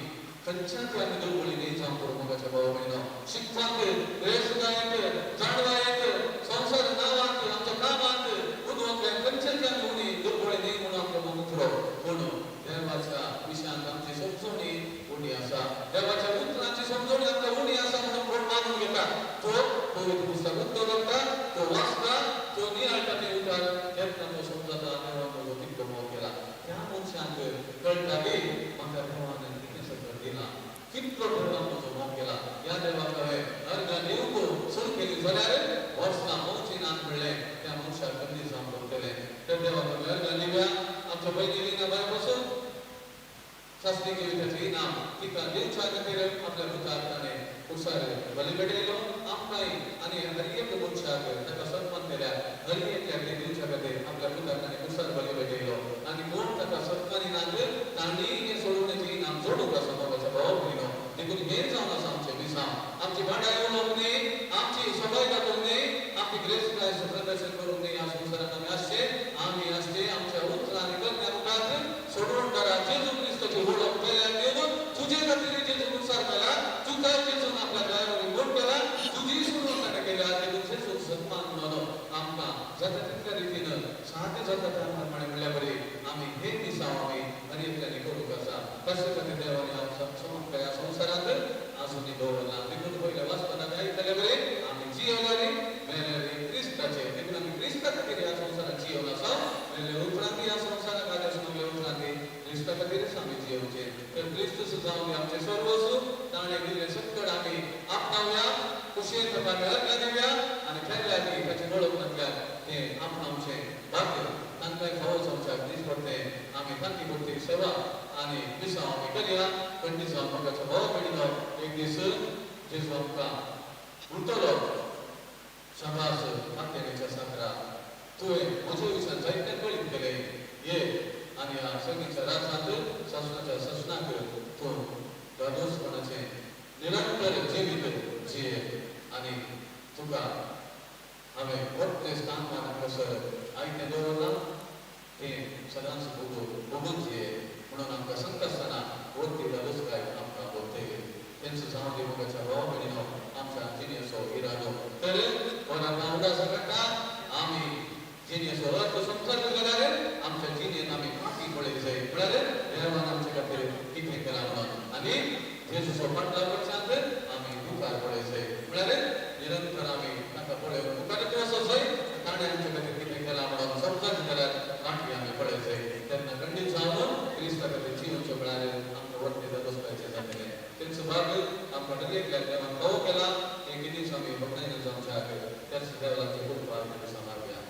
कंचांच्या दुर्बळी नाही जाऊन करू मगाच्या भाऊ बहिणीनो शिक्षात वेशगायक जाणवायक संसार नावात आमच्या कामात उद्वंग कंचांच्या मुनी दुर्बळी नाही म्हणून आपलं मग उतरो कोण देवाच्या विषयात आमची समजवणी उडी असा देवाच्या पुत्रांची समजवणी आमच्या उडी असा म्हणून कोण मानून घेता तो पवित्र पुस्तक उद्योगता तो वाचता तो निराळताने उतार त्यातनं तो समजाता देवाचा जो मोह केला त्या मनुष्यात कळता की माझ्या देवाने किती सगळं दिला कितको देवाचा जो मोह केला या देवाकडे अर्घ देऊ सुरू केली झाल्यावर वर्षा मोची नाम मिळले त्या मनुष्या कधी सांभाळ केले त्या देवाकडे अर्घ निघा आमच्या बहिणीला बायपासून शास्त्री जीविताचे नाम तिका देवच्या गतीर आपल्या भूतार्थाने उसार बलिबेडेलो आमकाई आणि हरियक मोक्षाक त्याचा सन्मान केल्या हरियकच्या देवच्या गते आपल्या भूतार्थाने उसार बलिबेडेलो आणि कोण त्याचा सन्मानी नांद तांडीने सोडवण्याचे नाम जोडू का समाजाच्या भाव बहिणो देखून हे जाऊन असं आमचे विसाम आमची भांडा येऊ लागणे आमची सभा लागणे आमची ग्रेस काय प्रदर्शन करून या संसारात आम्ही असते आम्ही असते आमच्या उत्तर आणि कन्या मुखात सोडवून करा जेजू ख्रिस्ताची ओळख पहिल्या देऊन तुझे खातीर जेजूनुसार केला तू काय जेजून आपल्या गायावर बोट केला तुझी सुरुवात केल्या जेजूचे सुख सन्मान म्हणून आमका जाता तितक्या रीतीनं साध्य जाता त्याप्रमाणे म्हणल्या बरे आम्ही हे दिसाव आम्ही हरियकल्याने करू कसा कशासाठी देवाने समोर या संसारात अजूनही दोरला देखून पहिल्या वाचताना काय केल्या बरे आम्ही जीवणारे मेलेले ख्रिस्ताचे देखून आम्ही ख्रिस्ताच्या केले या संसारात जीवन असा मेले उपरांती या संसारात आल्यासून उपरांती ख्रिस्ता खातीरच आम्ही जीवचे तर ख्रिस्तूस जाऊन आमचे सर्वस्व ताणे दिले संकट आम्ही आपणावया कुशेत अर्घ देऊया आणि ठरल्या की त्याची ओळख म्हटल्या ते आपणावचे भाग्य तांकाय खावच आमच्या अगदीच पडते आम्ही तांकी भौतिक सेवा आणि विसाव आम्ही करूया पंडित जाऊन मगाच्या भाव बहिणीनो एक दिवस जेजू आमका उठलो शाबास तांत्याच्या साखरा तुवे म्हजे विषयात जायत्या कळीत केले ये आणि या संगीच्या राजात शासनाच्या शासनाक तो दादोसपणाचे निरंतर जीवित जिये आणि तुका आम्ही मोठे स्थानमान कसं आईने दोरला हे सदांच बघून जिये म्हणून आमका संकटाना वरती दादोस काय आमका बोलते त्यांचं सामने बघायच्या भावा बहिणीनो आमच्या जिनियसो इरादो तर कोणा नावडा सकटा आम्ही जिनियसो अर्थ संसार करणारे आमच्या जिनियन आम्ही पाठी पडेल जाईल मिळाले देवान आमच्या खातीर किती केला म्हणून आणि जेजू सोपाटला वर्षांत आम्ही दुकार पडेल जाईल मिळाले निरंतर आम्ही नका पडे दुकानात असं जाईल ठाणे आमच्या खातीर किती केला म्हणून समजून केल्यात पाठी आम्ही पडेल जाईल त्यांना खंडित जाऊन ख्रिस्ता खातीर जीवनचे मिळाले आमच्या वरती दादोस पाहिजे जातले त्यांचं भाग आपण लेखल्या तेव्हा भाऊ केला एक दिवस आम्ही बघण्याने जाऊन आहे त्याच देवाचे खूप भाग समाव्या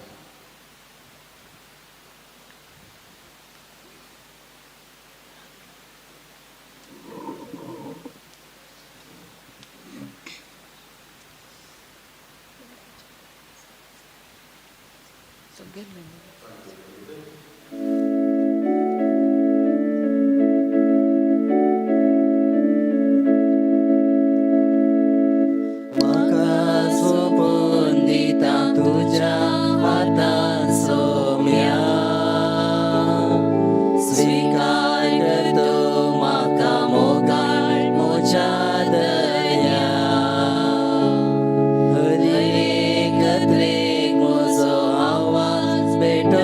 भेटो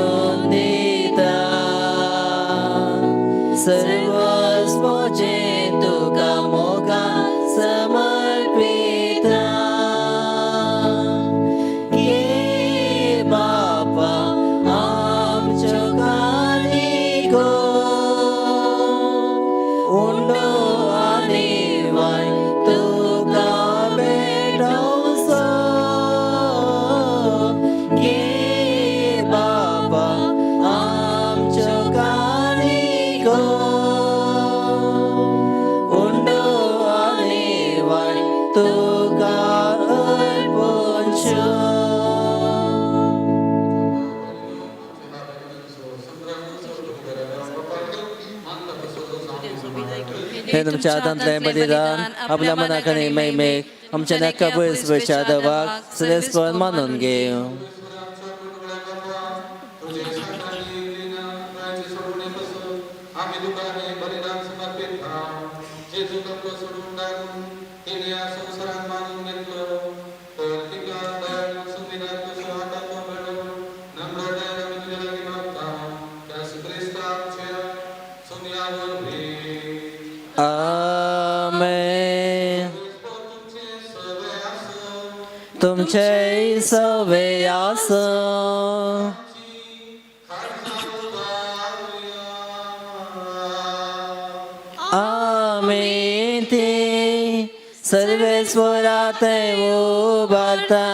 हे तुमच्या हातांतले बलिदान आपल्या मनाकणे मैमेक आमच्या नक्का बळीसपच्या देवाक सदैव मानून घेऊ. आम्ही दुकाने बलिदान समर्पित आहोत. जे दुःख सोडून टाकून तिने या संसारात मानून घेतलं तर तिका दयाळू सुविधात तुझ्या हातात मिळवून नम्रतेने आम्ही तुझ्या लागी मागता. त्या ख्रिस्ताच्या सोन्यावर भेट आमेन. तुमचे सवे आसो. आमेन. ते सर्वेश्वरात उभारता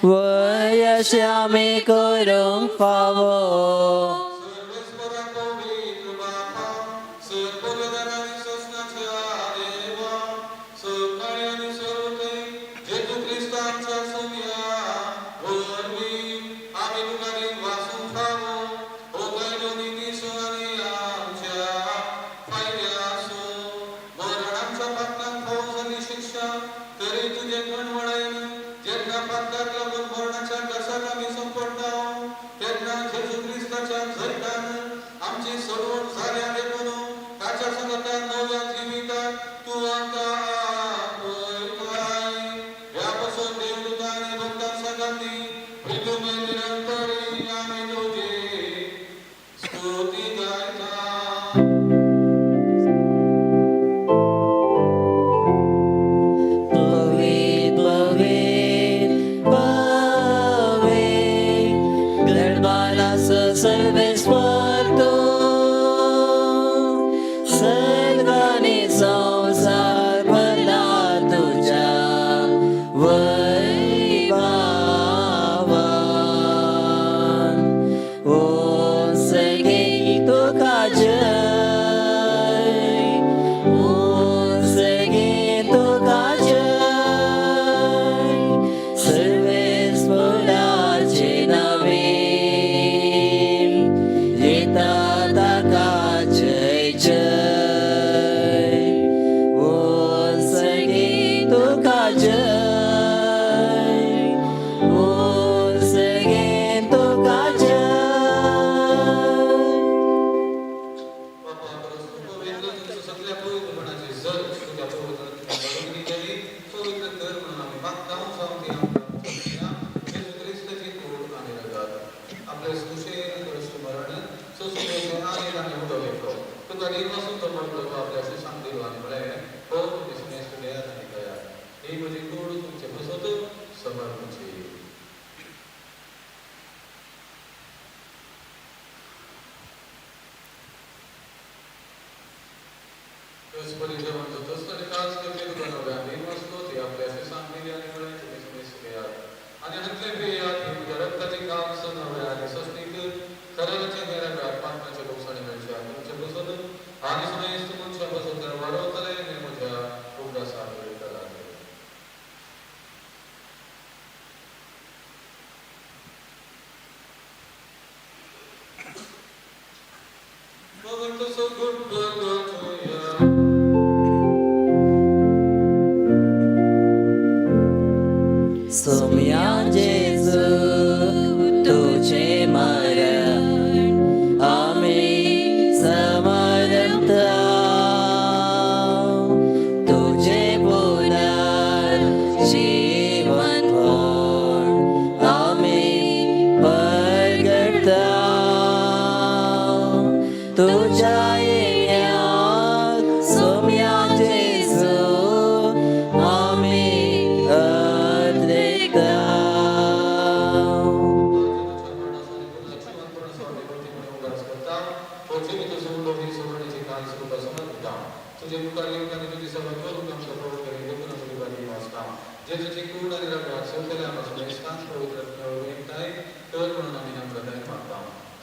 वयश आम्ही करूंक फावो. सोम्या जेजू तुझे मरण आम्ही समरता तुझे पुनर्जीवन होऊन आम्ही परगटता तुझ्या येण्याक सोम्या जेजू आम्ही तुझे मुखार येऊन तुझी सभा करून आमच्या प्रभूकडे देखून आपली बाजी वाचता जे तुझी क्रूड आणि रगडात सौकल्यापासून स्थान पवित्र आहे तर म्हणून आम्ही नम्रताने मागता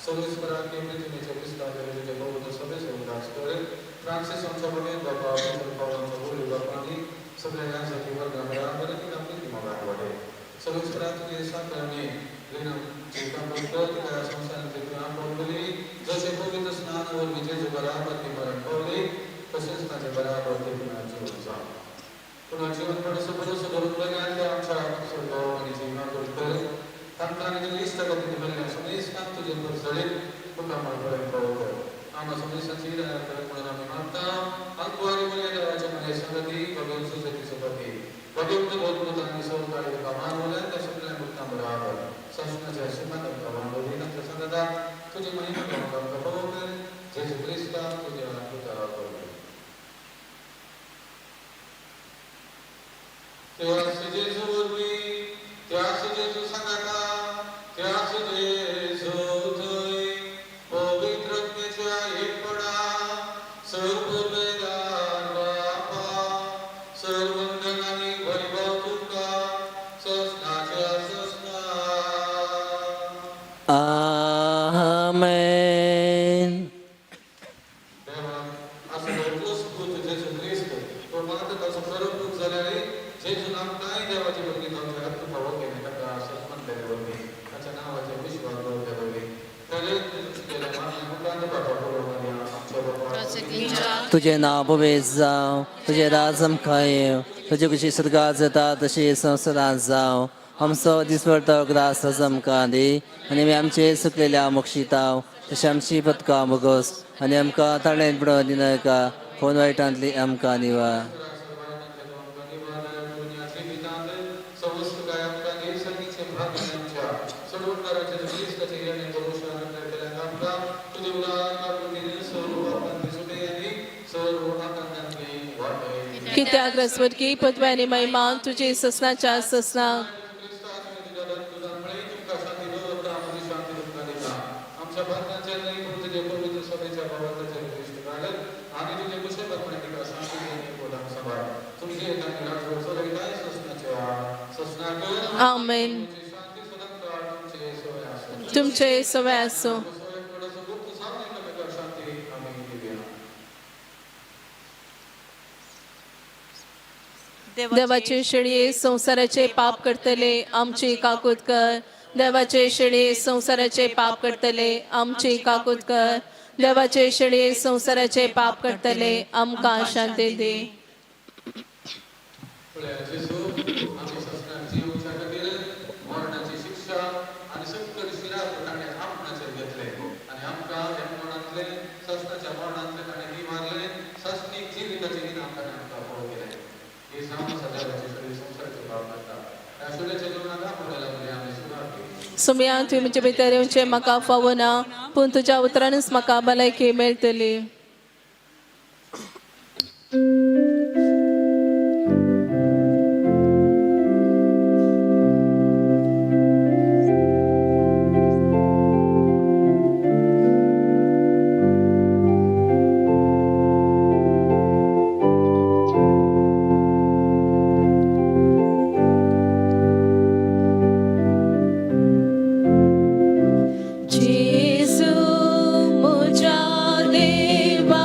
सर्वेश्वरात पृथ्वीच्या विस्तार तुझे पवित्र सभेस उदास करे फ्रान्सिस आमच्या बघेन बापा पावलांचा बोली बापांनी सगळ्या यांसाठी वर्गामध्ये आपली ती मग वाढे सर्वेश्वरात तुझे साकारणे लेणं जे काम करतो ती भगवान सुसती सुपती भगवंत बोलतो आणि सहकारी कामान बोला त्या सगळ्या मुक्ताम बराबर संस्कृतीच्या सुमत प्रमाण नंतर सदा तुझी महिमा प्रमाण प्रभू जेसु ख्रिस्ता तुझ्या पुत्राला करू त्यास जेसु उर्वी त्यास जेसु संगता त्यास जेसु तुई पवित्रतेच्या एकपणा सर्व वेदान बापा सर्व वंदनाने वैभव तुका सस्नाच्या सस्ना आमेन. देवा असं लोकस्फूर्त जेसु ख्रिस्त तो मात्र त्याचं प्ररूप झालेले जेसु नाम काय देवाची भक्ती जाऊन रक्त भाव केल्यानंतर असं म्हणलेले होते त्याच्या नावाचे विश्वास ठेवले होते त्याने केल्या मान्य मुलांना बाबा बोलवणारे आमच्या बाबा तुझे नाव पवित्र जावं, तुझे राज्य येवं, तुझी कशी सदगात जाता तशी संसदात जावं. आमचो दिसपडतो ग्रास आमकां दी आनी आमी आमचे सुकलेल्या मोक्षिताव तशी आमची पदकां बगोस आनी आमकां ताळेन पडोवन दिनाका फोन वायटांतली आमकां निवा. कित्याक रसवडकी पदव्यानी महिमा तुझी ससनाच्या ससना आमच्या भारताच्या नाही पण तुझे पवित्र सभेच्या भावाचा श्रेष्ठ घालत आणि तुझे कुशलपणे शांती देणे बोला सभा तुमचे एखादी राजवर सोडविताय ससनाक आमेन. शांती सुरक्षा तुमचे सोय असो तुमचे सवय असो. शांती आम्ही दिली देवाचे शिळे संसाराचे पाप करतले आमची काकूत कर. देवाचे शिळे संसाराचे पाप करतले आमची काकूत कर. देवाचे शिळे संसाराचे पाप करतले आमकां शांती दे. आमच्या ससनाची जीवच्या खातीर मरणाची शिक्षा आणि सकल शिरा प्रकारे आपणाचेर घेतले आणि आमकां ह्या मरणांतले ससनाच्या मरणांतले ताणें ती मारले ससनीक जिविताचे दिन आमकां पळोव केले हे साम सदाचे सगळे संसाराचे पाप करता ह्या सुल्याच्या जीवनाक आमकां लागले आमी सुदार केली सुमया तुवें म्हजे भितर येवचें म्हाका फावना पूण तुज्या उतरानूच म्हाका भलायकी मेळटली. जेसू म्हज्या देवा,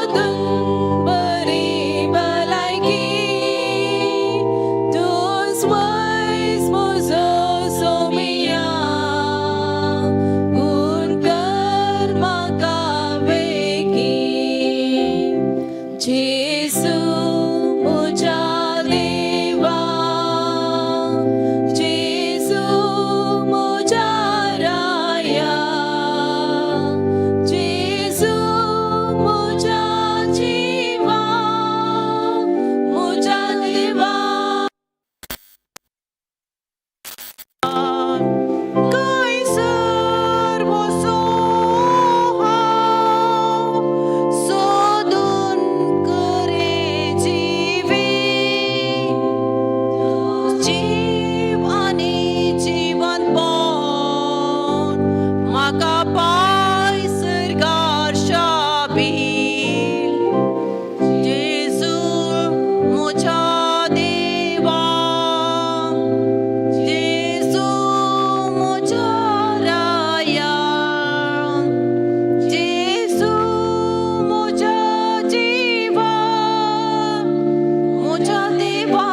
सोदून बरी भलायकी तूच वयस म्हजो सोमिया गुण कर म्हाका वेगी जेसू म्हज्या देवा जेसू म्हज्या राया जेसू म्हज्या जिवा म्हज्या देवा कैसर वचो हांव सोदून करे जिवी जीव आनी जीवनपण म्हाका पाय सरकार शाबील जेजू म्हज्या देवा जेजू म्हज्या राया जेजू म्हज्या जिवा म्हज्या देवा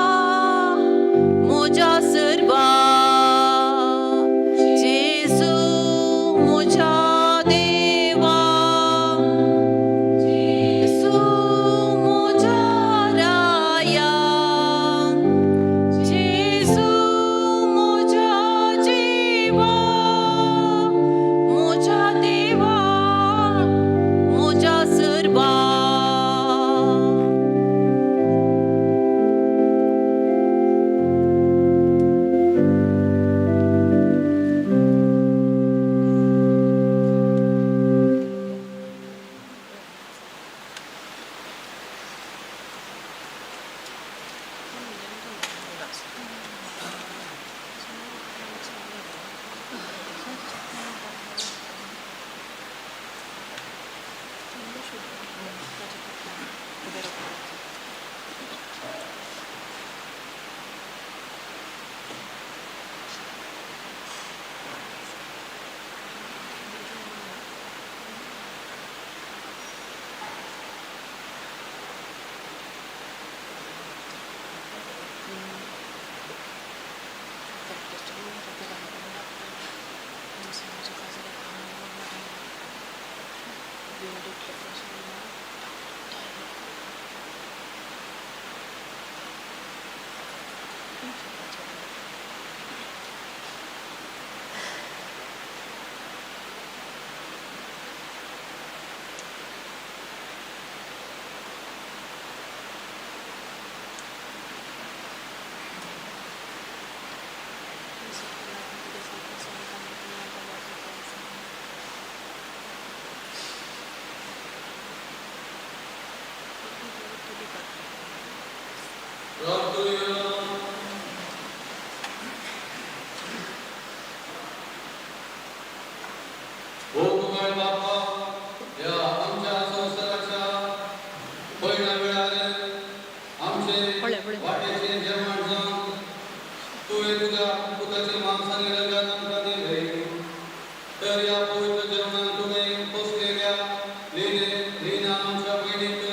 म्हज्या सर्वा जेजू म्हज्या देवा जेजू म्हज्या राया जेजू म्हज्या जिवा म्हज्या देवा म्हज्या सर्वा हो मुघल बाप्पा या आमच्या संसाराच्या पहिल्या वेळाने आमचे वाटेचे जेवण जाऊन तू हे तुझ्या पुताचे मांसाने रंगात आमका दिले तर या पवित्र जेवणात तुने पोचलेल्या लीना आमच्या बहिणीक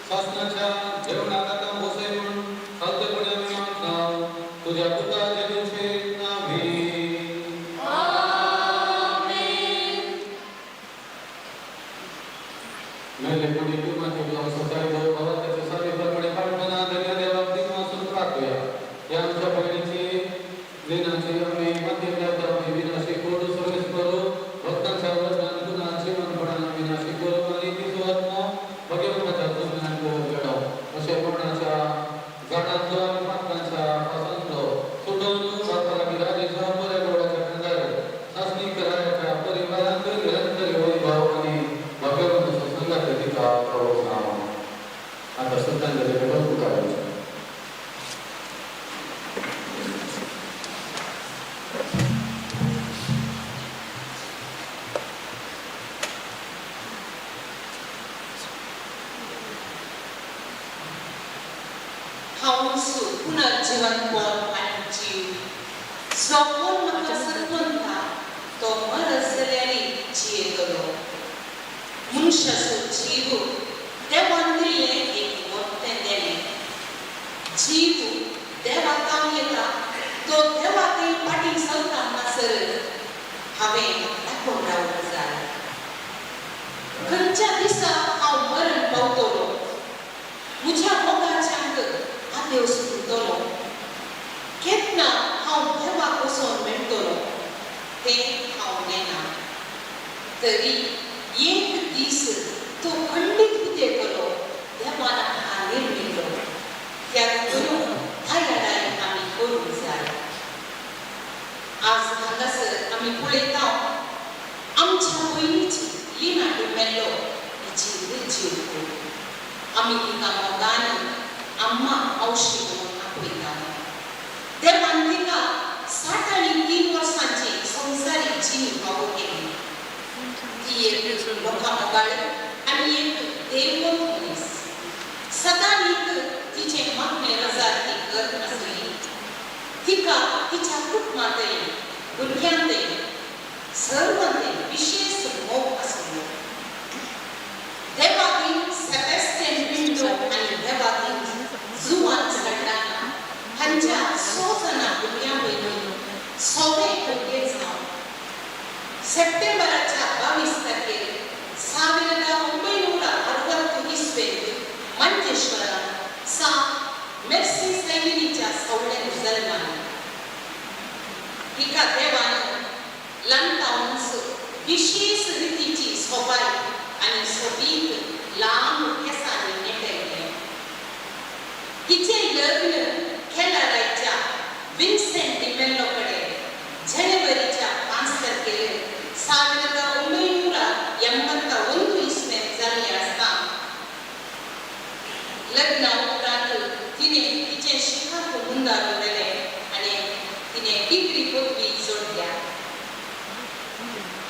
शासनाच्या जेवणात आता बसे म्हणून साध्यपणे आम्ही मागता तुझ्या पुताच्या दिवशी नावी मेले पुढे किंमती सकाळी जाऊ बाबा त्याच्या साधेपणाने पाठवणा धन्य देवा दिवसासून प्रार्थूया या आमच्या बहिणीची लीनाची आम्ही मध्यम विनाशी कोड सर्विस करू भक्तांच्या वचनाने पुन्हा जीवनपणाने विनाशी करू आणि तिचं आत्मा भगवंताच्या तुझ्याने घडव असे कोणाच्या झाडांचा आणि पात्रांच्या पासून सुटवून बापाला विराजेच्या पर्यावरणाच्या कंदारे शासनी करायच्या परिवारात निरंतर वैभव आणि भगवंताच्या संघाचा प्रभू आता श्रद्धांजली बंद करायची हाऊसू पुनर्जीवन कोण आणि जीव स्वप्न म्हाका सरपंता तो मरसल्याने जियेतलो मनुष्याचो जीव देव जीव देवाक येता तो देवाकय पाटी चलता हांगासर हांवें दाखोवन रावूंक जाय. खंयच्या दिसा हांव मरण पावतलो, म्हज्या मोगाच्यांक हातेव सुटतलो, केन्ना हांव देवाक वचोन मेळटलो तें हांव नेना. तरी एक दीस तो खंडीत उदेकलो देवान हांगा निर्मिलो. त्याग करून थायराडाय आमी करूंक जाय. आज हांगासर आमी पळयता आमच्या भयणीची लिना डिमेल्लो हिची निर्जीव. आमी तिका मोगान अम्मा मावशी म्हणून आपयता. देवान तिका 63 वर्सांची संवसारीक जीण फावो केली. ती एक लोकांमोगाळ आनी एक देवभक्त मनीस. सदांच तिचे मागणे रजार ती करत आसली. तिका तिच्या कुटुंबांतय भुरग्यांतय सर्वांतय विशेष मोग आसलो. देवाक सेबॅस्टियन पिंटो आनी देवाक जुआन सल्डाना हांच्या 6 जाणां भुरग्यां वयली 6वें भुरगें जावन सप्टेंबराच्या 22 तारखेर 1960 मंचेश्वरांत सांत मेर्सी सैनिनीच्या सवड्यान जल्माला. तिका देवान लंडावन्स विशेष रितीची सोबाय आनी सोबीत लांब केंसांनी नेटयले. तिचें लग्न केलारायच्या विन्सेंट डिमेल्लो कडेन जानेवारीच्या 5 तारखेर 1981 इसवेंत जाल्लें आसता. लग्ना उपरांत तिणें तिचें शिकाक मुंदार दवरलें आनी तिणें डिग्री पदवी जोडल्या.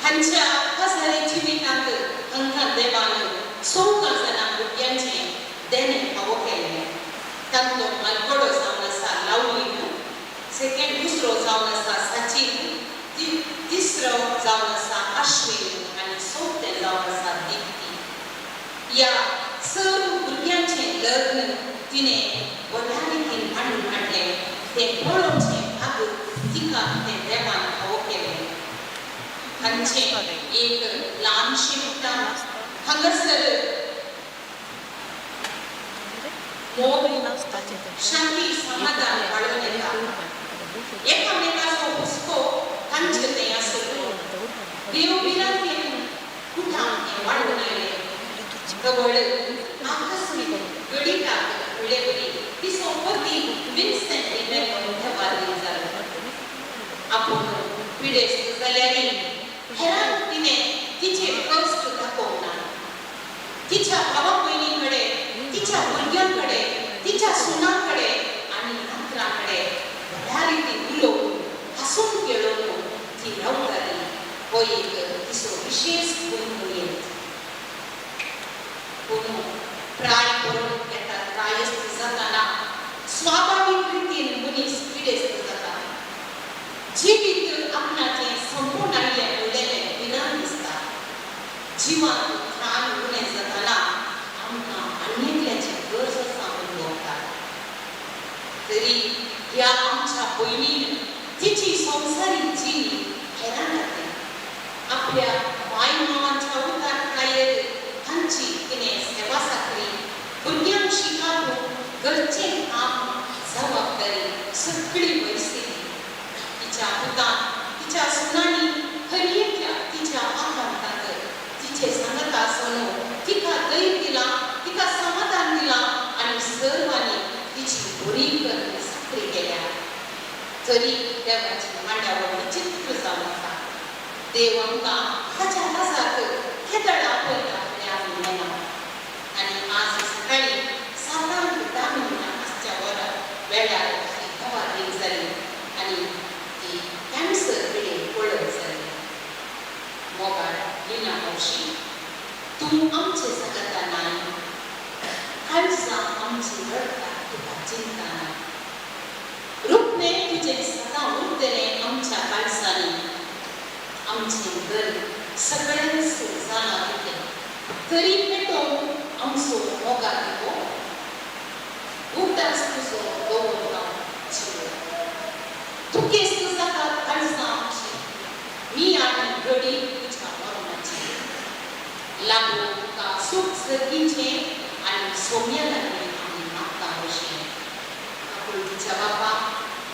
हांच्या हजारे जिवितांत हांकां देवान 14 जाणां भुरग्यांचें देणें फावो केलें. तांतलो मालकडो जावन आसा लावलीन, दुसरो जावन आसा सचिन, तिसरो जावन आसा अश्विन आनी चवथें जावन आसा दिप्ती. या सर्व भुरग्यांचें लग्न तिणें बऱ्या रितीन हाडून हाडलें. तें पळोवचें भाग तिका तें देवान फावो केलें. हांचें एक ल्हानशें उठाण हांगासर मोग शांती समाधान वाडोवन येता. एकामेकाचो हुस्को तांचे थंय आसलो. देव बिरांतल्यान कुठान हें वाडून आयलें. गवळ आकस्मीक गणिताक उलयली तिचो पती विन्सेंट डिमेल्लो देवादीन जालो. आपूण पिडेस्त जाल्यारय हेरांक तिणें तिचें कश्ट दाखोवंक ना. तिच्या भावा भयणी कडेन, तिच्या भुरग्यां कडेन, तिच्या सुनां कडेन आनी नातरां कडेन बऱ्या रितीन उलोवन हांसून खेळोवन ती रावताली. हो एक तिचो विशेष गुण. पूण प्राय करून येता प्रायस्त जाताना स्वाभावीक रितीन मनीस पिडेस्त जाता. जिवीत आपणाचें संपूर्ण आयलें उरलेलें विरान दिसता. जिवाक त्राण उणें जाताना आमकां आनीकल्याची गरज आसा म्हूण भोगता. तरी ह्या आमच्या भयणीन तिची संवसारीक जीण हेरां घातली. आपल्या माय मावांच्या उतार कायेर तांची तिणें सेवा साकरी, भुरग्यांक शिकावप, घरचें काम, जबाबदारी सगळी परिस्थिती तिच्या पुतान, तिच्या सुनांनी खरी तिच्या आकांतांत तिचे सांगता आसनो तिका धैर्य दिलां, तिका समाधान दिलां आनी सर्वांनी तिची बरी करणी साकरी केल्या. तरी देवाची मांडावळ विचित्र जावन आसा. देव आमकां ताच्या राजाक केदळ आपयता फुडें आमी नेना. आनी आज सकाळीं 7:10 आसच्या वेळार ती देवादीन जाली आनी ती कॅन्सर पिडेन पळत जाली. मोगाळ लिना मावशी, तूं आमचे जगता नाय. काळजां आमची रडटा तुका चिंता ना. रुपणें तुजें सदां उरतलें आमच्या काळजांनी. आमचें घर सगळ्यांच जाणा येतें तरी पेटोवन आमचो मोगाळ दिवो. उगडास तुजो लागू तुका सुख जगीचे आणि सौम्य लागले आम्ही मागता अशें आपुलकीच्या बापा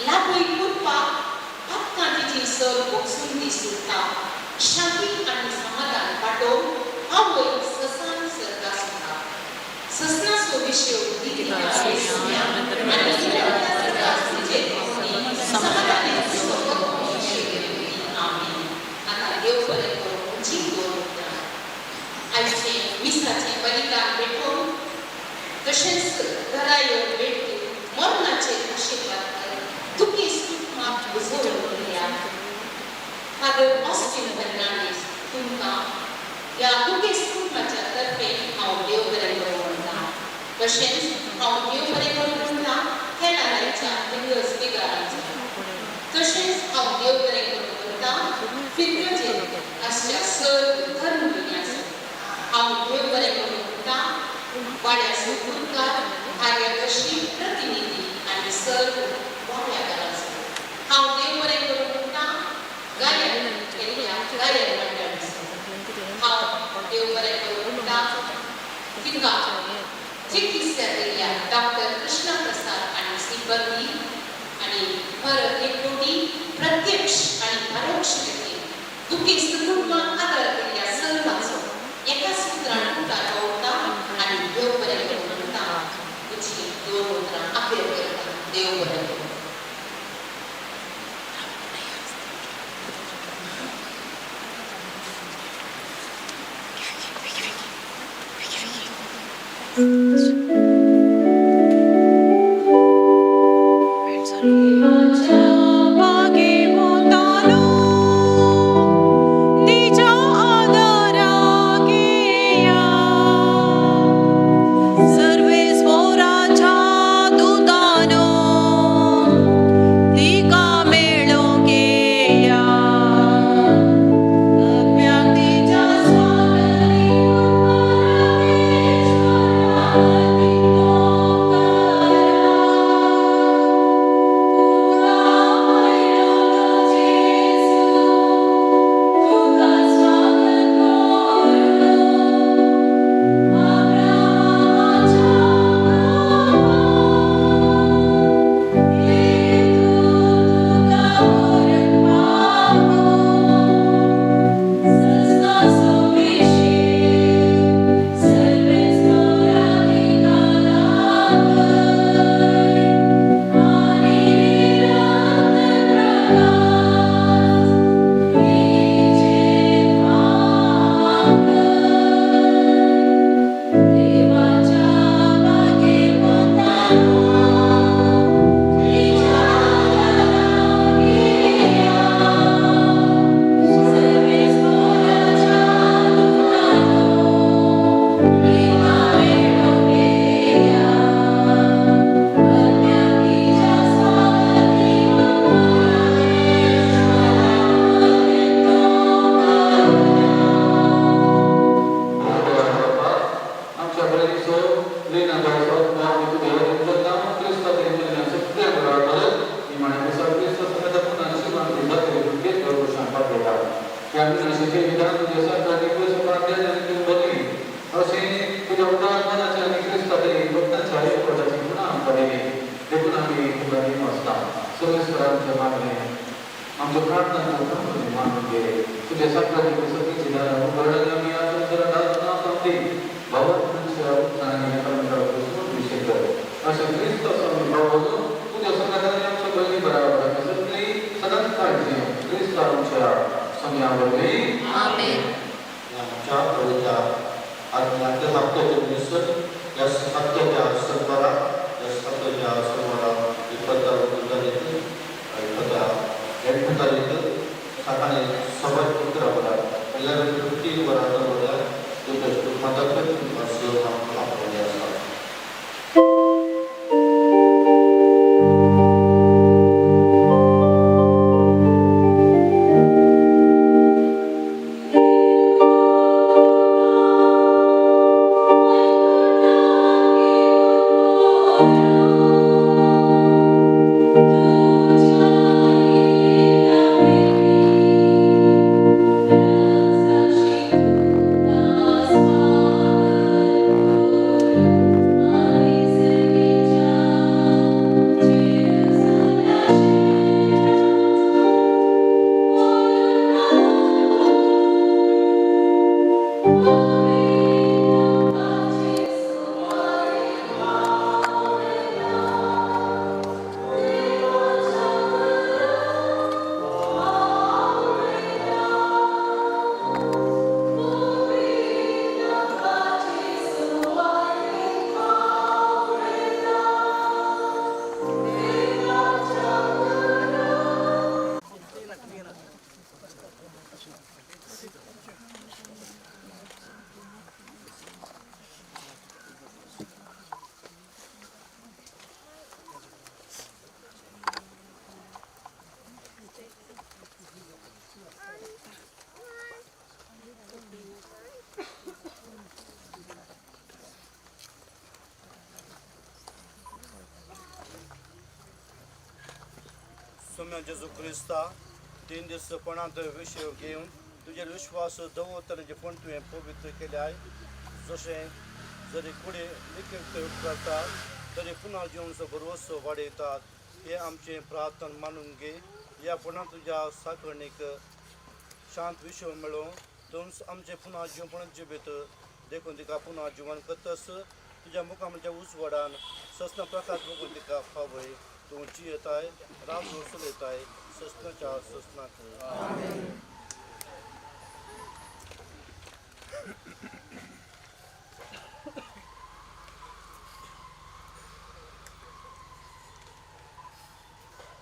लागू करपाक आत्ता तिची सर भोगसून दिसता शांती आणि समाधान पाठोवन हांव वयर ससान सरता सुद्धा ससना सोविशे उदी आईचे मिसाचे बलिदान भेटून तशेंच घरा येवन भेट दिवन मरणाचे आशीर्वाद कर तुकी सुख माप बुजोवन या फादर ऑस्टिन फर्नांडीस तुमकां या तुके कुटुंबाच्या तर्फे हांव देव बरें करूं म्हणटा तशेंच हांव देव बरें करूं म्हणटा खेळाड्यांच्या दिवस बिगारांचो तशेंच हांव देव बरें करूं म्हणटा फिरगेचे अशा सर धर्म विन्यास हांव देव बरें करूं म्हणटा वाड्या सुपुरकार कार्यदर्शी प्रतिनिधी आनी सर वाड्याकारांचो हांव देव बरें करूं म्हणटा गायन केल्ल्या गायन मंडळाचो हांव देव बरें करूं म्हणटा तिका चिकित्सा केल्ल्या डॉक्टर कृष्ण प्रसाद आनी सिब्बंदी आनी भरत एकवटी प्रत्यक्ष आनी परोक्ष रितीन दुखीस्त कुटुंबाक आदार केल्ल्या सर्वांचो एका सुत्रान उतार ओडटा आनी देव बरें करूं म्हणटा तुजी दोन उतरां अखेर करता देव बरें करूं सकाळी सभा पुत्र बघा 11:15 वरात सोम्या जेजू क्रिस्ता 3 दिसपणांत विषय घेवन तुजे विश्वास दवरतले पण तुवें पवित्र केले आहे जशें जरी कुडे लिखीत करतात तरी पुन्हा जिवनचो भरवसो वाडयतात हे आमचे प्रार्थना मानून घे या पुन्हा तुज्या साकरणीक शांत विश्व मेळो तूं आमचे पुन्हा जीवपण जिबीत देखून तिका पुन्हा जिवन करतस तुज्या मुखामच्या उजवाडान सस्न प्रकाश बघून तिका फावय तूं जियेताय राजू चलयताय सस्नाच्या सस्नाक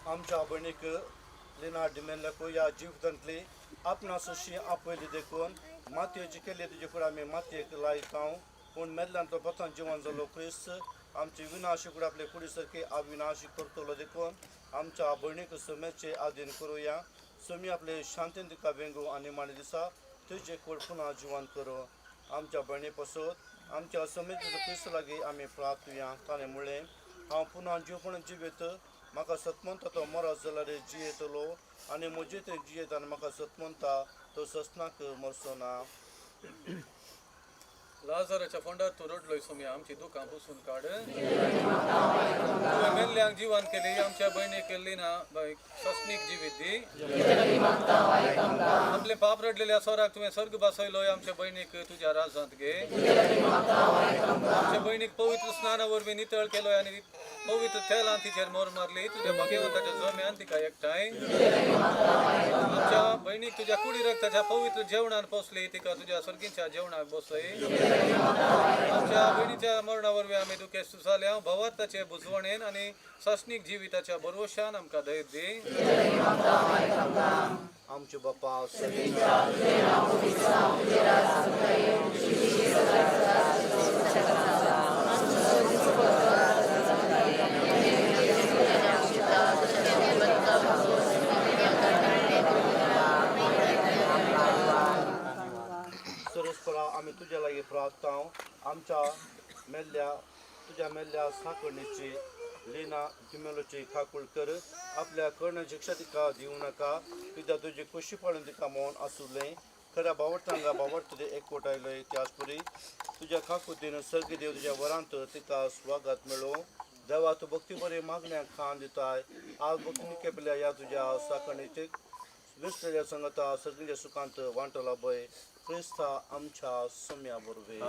आमच्या भयणीक लिना डिमेल्ल्याको या जिवितांतली आपणासशी आपयली देखून मातयेची केली तुजे फुडें आमी मातयेक लायता पूण मेदल्यान तो प्रथम जिवन जालो क्रिस्त आमची विनाशी फुडें आपले कुडी सारकी अविनाशी करतलो देखून आमच्या भयणीक समेचे आधीन करुया समी आपले शांतीन तिका वेंगू आनी माणे दिसा तुजे कोड पुन्हा जिवन करो आमच्या भयणी पासत आमच्या समेत क्रिस्त लागीं आमी प्रार्थुया ताणें म्हणलें हांव पुन्हा जीवपण जिवेत म्हाका सतमंता तो मरत जाल्यार जियेतलो आनी म्हजे ते जियेत आनी म्हाका सतमंता तो ससनाक मरचो ना लाजाराच्या फोंडार तूं रडलोय सोम्या आमची दुकां पुसून काड तुवें मेल्ल्यांक जिवन केली आमच्या भयणीक लिना ससनीक जिवीत दी आपले पाप रडलेल्या स्वराक तुवें स्वर्ग बसयलोय आमच्या भयणीक तुज्या राजांत घे आमच्या भयणीक पवित्र स्नाना वरवीं नितळ केलोय आनी पवित्र तेलान तिचेर मोर मारली तुज्या भगवंताच्या जम्यान तिका एकठांय आमच्या भयणीक तुज्या कुडी रक्ताच्या पवित्र जेवणान पोसली तिका तुज्या सर्गीच्या जेवणाक बसय आमच्या भयणीच्या मरणा वरवीं आमी दुखेस्त जाल्या भवाताचे बुजवणेन आनी ससनीक जिविताच्या भरवशान आमकां धैर्य दी आमचे बापा सरस्परा आमी तुज्या लागीं प्रार्थना आमच्या तुज्या मेल्ल्या साकरणीची लिना जिमेलोची खाकूळ कर आपल्या कर्ण शिक्षा तिका दिवं नाका कित्याक तुजी खुशी पडून तिका मौन आसुलें खऱ्या बावटांगा बावटले एकवटायलोय त्याच पुरी तुज्या खाकुतीन सर्गी देव तुज्या वरांत तिका स्वागत मेळो देवा तूं भक्ती बरे मागण्या खाण दिताय आज भक्ती केपल्या या तुज्या साकरणीचे विसरलेल्या संगता सर्गीच्या सुखांत वांटला बय क्रिस्ता आमच्या सम्या बरोबर